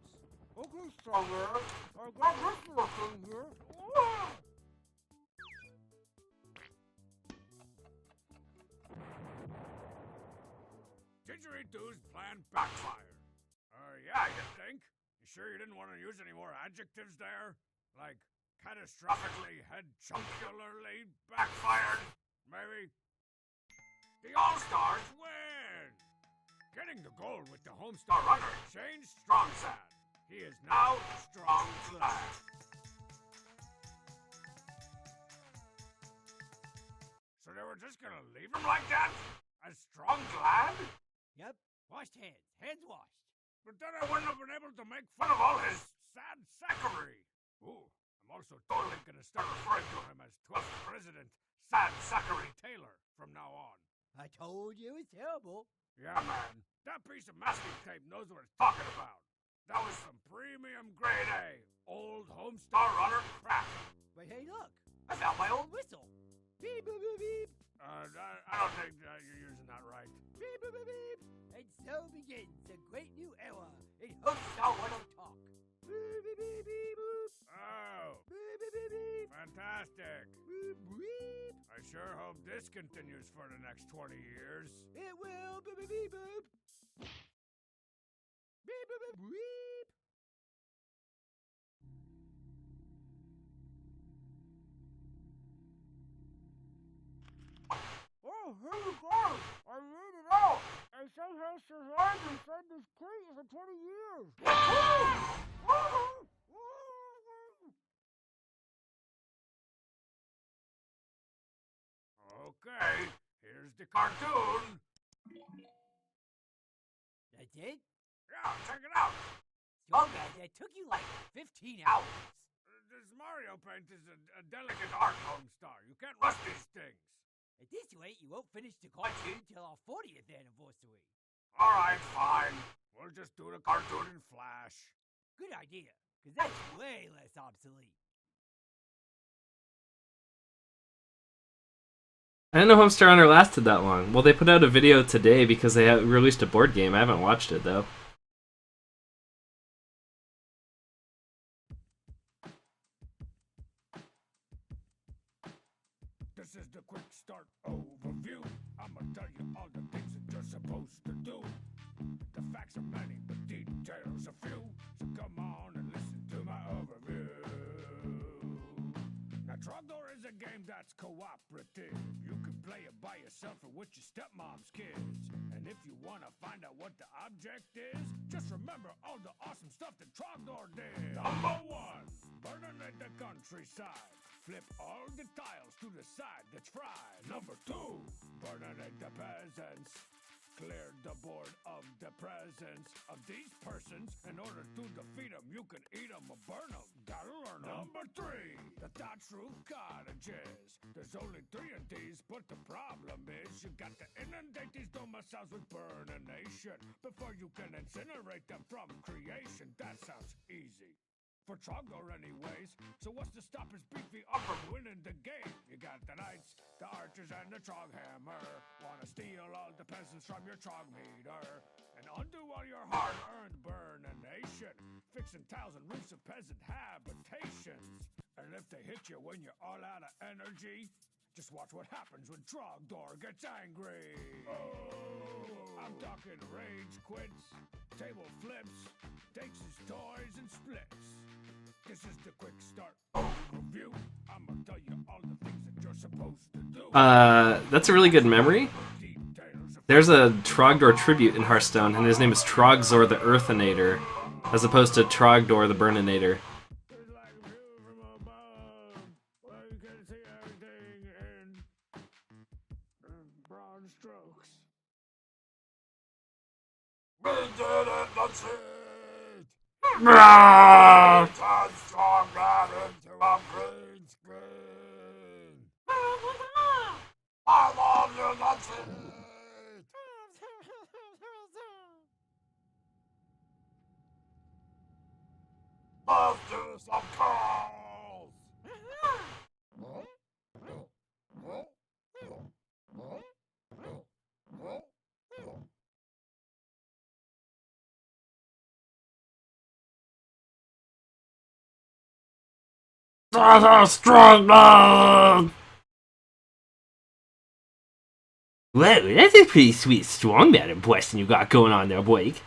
Okay, Stronger. I got this little thing here. Didgeridoo's plan backfired. Yeah, you think? You sure you didn't want to use any more adjectives there? Like catastrophically, head-chunkularly backfired, maybe? The All-Stars win! Getting the gold with the Homestar Runner changed Strongside. He is now Strong Glad. So they were just gonna leave him like that? As Strong Glad? Yep. Washed hands. Hands washed. But then I wouldn't have been able to make fun of all his sad sackery. Ooh, I'm also totally gonna start referring to him as 12th President Sad Sackery Taylor from now on. I told you it's terrible. Yeah, man. That piece of masking tape knows what it's talking about. That was some premium grade A, old Homestar Runner crap. But hey, look. I found my old Whistle. Beep, boop, boop, beep. I don't think you're using that right. Beep, boop, boop, beep. And so begins a great new era in Homestar Runner talk. Beep, beep, beep, beep, boop. Oh, Beep, beep, beep, beep. fantastic. Beep, beep. I sure hope this continues for the next 20 years. It will. Beep, beep, beep, boop. Beep, beep, beep, beep. Oh, here you go. I made it out. I somehow survived inside this crate for 20 years. Okay, here's the cartoon. That's it? Yeah, check it out. So bad that took you like 15 hours. This Mario paint is a delicate art, Homestar. You can't rush these things. At this rate, you won't finish the cartoon till our 40th anniversary. All right, fine. We'll just do the cartoon in Flash. Good idea, because that's way less obsolete. I didn't know Homestar Runner lasted that long. Well, they put out a video today because they released a board game. I haven't watched it, though. This is the quick start overview. I'ma tell you all the things that you're supposed to do. The facts are many, but details are few. So come on and listen to my overview. Now, Trogdor is a game that's cooperative. You can play it by yourself or with your stepmom's kids. And if you wanna find out what the object is, just remember all the awesome stuff that Trogdor did. Number 1, burning at the countryside. Flip all the tiles to the side that's fried. Number 2, burning at the peasants. Clear the board of the presence of these persons. In order to defeat them, you can eat them or burn them. Gotta learn them. Number 3, the thatch roof cottages. There's only 3 of these, but the problem is you got to inundate these domiciles with burnination before you can incinerate them from creation. That sounds easy. For Trogdor anyways. So what's to stop his beefy up from winning the game? You got the knights, the archers, and the Troghammer. Wanna steal all the peasants from your Trog meter and undo all your hard-earned burnination, fixing tiles and roofs of peasant habitations. And if they hit you when you're all out of energy, just watch what happens when Trogdor gets angry. Oh, I'm talking rage quits, table flips, takes his toys and splits. This is the quick start overview. review. I'm gonna tell you all the things that you're supposed to do. That's a really good memory. Details of There's a Trogdor tribute in Hearthstone, and his name is Trogzor the Earthinator, as opposed to Trogdor the Burninator. It's like a view from above, where you can see everything in broad strokes. We did it, that's it! Turn strong man into a green screen! I love you, that's it! Let's do some calls! Strong man! Whoa, that's a pretty sweet strongman impression you got going on there, Blake.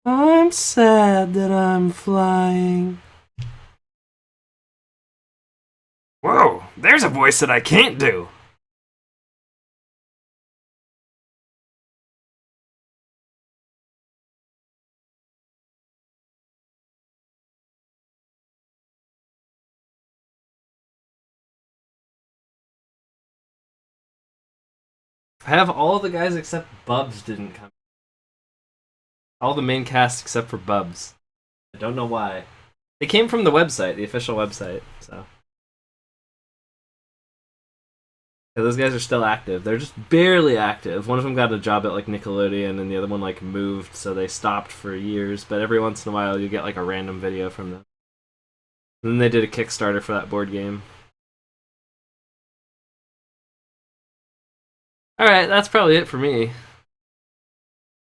I'm sad that I'm flying. Whoa, there's a voice that I can't do. I have all the guys except Bubs didn't come. All the main cast except for Bubs. I don't know why. They came from the website, the official website, so. Yeah, those guys are still active. They're just barely active. One of them got a job at like Nickelodeon, and the other one like moved, so they stopped for years. But every once in a while, you get like a random video from them. And then they did a Kickstarter for that board game. Alright, that's probably it for me.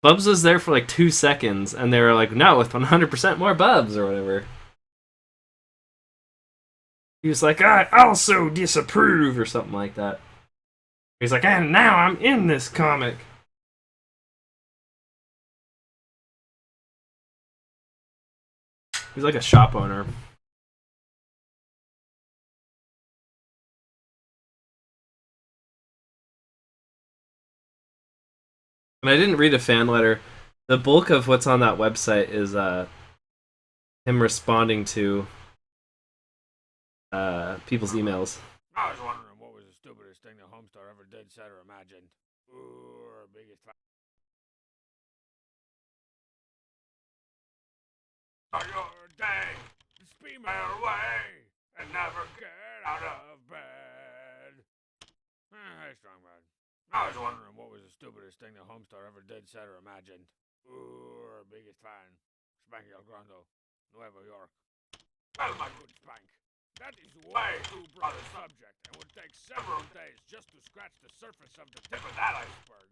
Bubs was there for like 2 seconds, and they were like, no, with 100% more Bubs, or whatever. He was like, I also disapprove, or something like that. He's like, and now I'm in this comic. He's like a shop owner. And I didn't read a fan letter. The bulk of what's on that website is him responding to people's emails. I was wondering what was the stupidest thing that Homestar ever did, said, or imagined. Ooh, biggest fan. Your day, just be my way, and never get out of bed. Hey, strong man. I was wondering what was the stupidest thing that Homestar ever did, said, or imagined. Ooh, biggest fan. Spanky El Grando, Nueva York. Well, my good Spank, that is way too broad a subject and would take several days just to scratch the surface of the tip of that iceberg,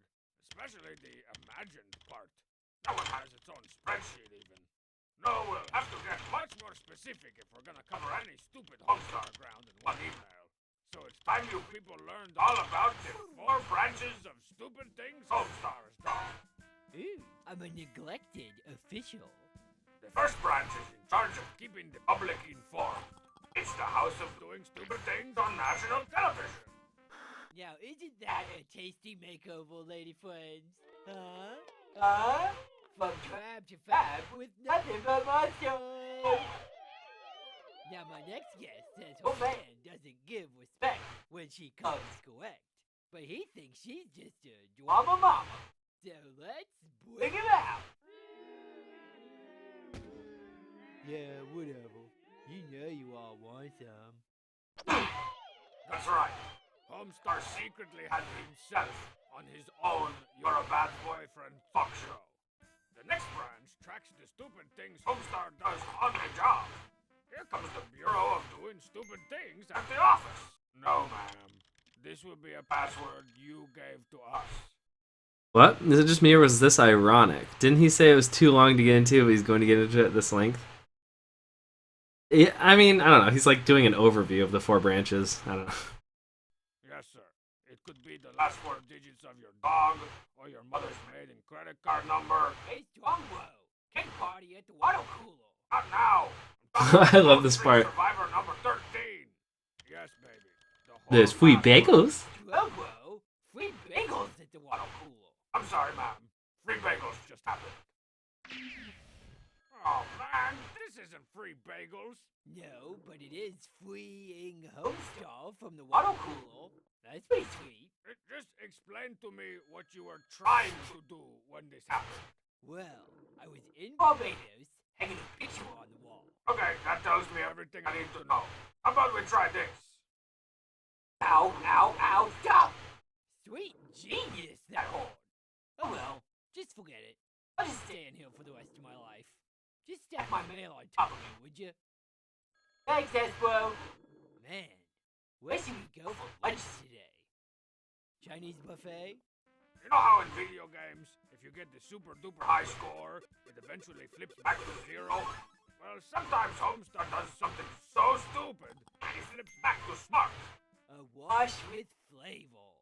especially the imagined part. That one has its own spreadsheet even. No, we'll have to get much more specific if we're gonna cover any stupid Homestar ground in one email. So it's time you people learned all about the 4 branches of stupid things Homestar has done. Ooh, I'm a neglected official. The first branch is in charge of keeping the public informed. It's the House of Doing Stupid Things on national television. Now, isn't that a tasty makeover, lady friends? Huh? Huh? From trap to fab with nothing but muscle. Now, my next guest says her fan doesn't give respect when she comes correct. But he thinks she's just a drama mama. So let's bring him out. Yeah, whatever. You know you all want some. That's right. Homestar secretly had himself on his own You're a Bad Boyfriend talk show. The next branch tracks the stupid things Homestar does on the job. Here comes the Bureau of Doing Stupid Things at the office. No, ma'am. This would be a password you gave to us. What? Is it just me, or was this ironic? Didn't he say it was too long to get into, but he's going to get into it at this length? Yeah, I mean, I don't know. He's like doing an overview of the 4 branches. I don't know. Yes, sir. It could be the last 4 digits of your dog, or your mother's maiden credit card number. Hey, Strongbow, can party at the water cooler. Not now. I'm I love this part. Survivor number 13. Yes, baby. The There's whole free last bagels. Whoa, free bagels at the water cooler. I'm sorry, ma'am. Free bagels just happened. Oh, man. This isn't free bagels. No, but it is freeing Homestar from the water cooler. That's pretty sweet. Just explain to me what you were trying to do when this happened. Well, I was in Barbados, hanging a picture on the wall. Okay, that tells me everything I need to know. How about we try this? Ow, ow, ow, stop! Sweet genius, that horn. Oh well, just forget it. I'll just stay in here for the rest of my life. Just stack my mail on top of me, would you? Thanks, Espo. Man, where should we go for lunch today? Chinese buffet? You know how in video games, if you get the super duper high score, it eventually flips back to 0? Well, sometimes Homestar does something so stupid, he flips back to smart. A wash with flavor.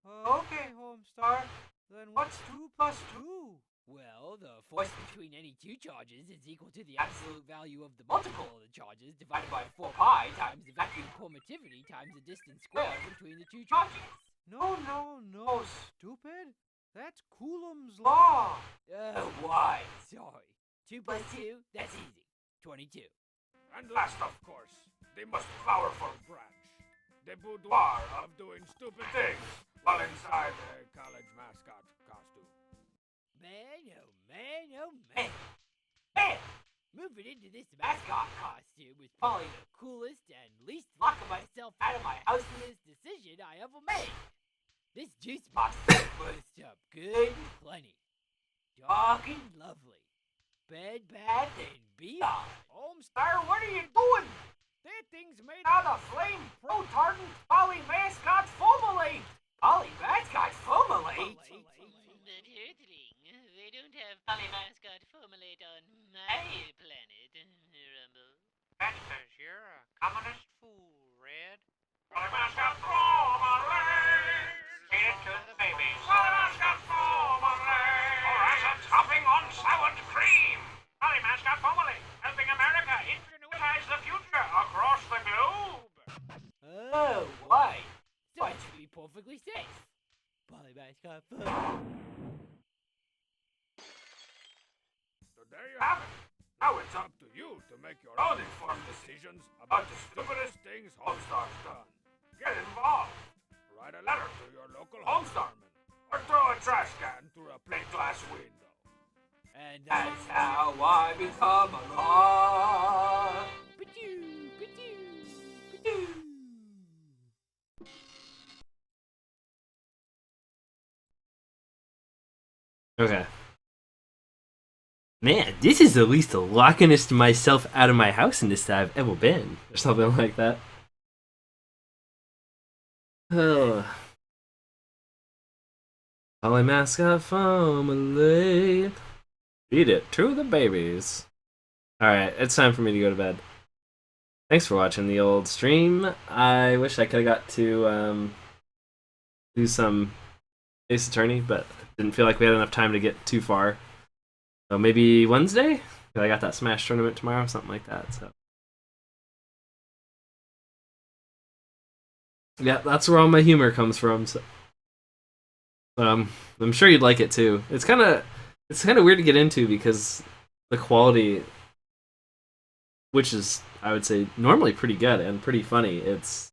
Okay, Homestar. Then what's 2 plus 2? Well, the force between any two charges is equal to the absolute value of the multiple of the charges divided by 4 pi times the vacuum permittivity times the distance squared between the two charges. No, stupid. That's Coulomb's law. Oh, why? Sorry. 2 plus 2, that's easy. 22. And last, of course, the most powerful branch, the boudoir of doing stupid things while inside a college mascot costume. Man, oh man, oh man. Man! Moving into this mascot costume was probably the coolest and least locking myself out of my houseless decision I ever made. This juice box was up good and plenty. Dark and lovely. Bed, bath, and beyond. Homestar, what are you doing? That thing's made out of flame pro-tardant poly mascot formulate. Poly mascot formulate? But Earthling, they don't have polymascot formulate on my planet, Rumble. That's 'cause you're a communist fool, Red. Poly mascot formulate. Feed it to the babies. Poly mascot formulate. Or as a topping on sour cream. Poly mascot formulate, helping America introduce the future across the globe. Oh, why? So it should be perfectly safe. Poly mascot formulate. So there you have it. Now it's up to you to make your own informed decisions about the stupidest things Homestar's done. Get involved. Write a letter to your local Homestarman. Or throw a trash can through a plate glass window. And that's how I become a law. Ba-doo, ba-doo, ba-doo. Okay. Man, this is the least lockingest myself out of my house in this I've ever been. Or something like that. Oh. Poly mascot formulate. Feed it to the babies. Alright, it's time for me to go to bed. Thanks for watching the old stream. I wish I could have got to do some Ace Attorney, but didn't feel like we had enough time to get too far. So maybe Wednesday? I got that Smash tournament tomorrow, something like that. So yeah, that's where all my humor comes from. So I'm sure you'd like it too. It's kind of weird to get into because the quality, which is I would say normally pretty good and pretty funny, it's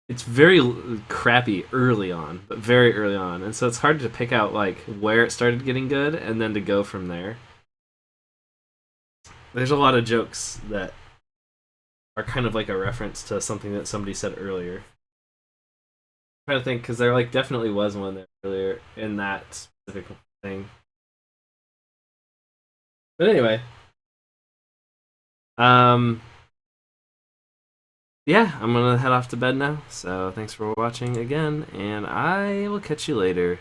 very crappy early on, but very early on, and so it's hard to pick out like where it started getting good and then to go from there. There's a lot of jokes that are kind of like a reference to something that somebody said earlier. I'm trying to think because there like definitely was one there earlier in that specific thing. But anyway, yeah, I'm gonna head off to bed now. So thanks for watching again, and I will catch you later.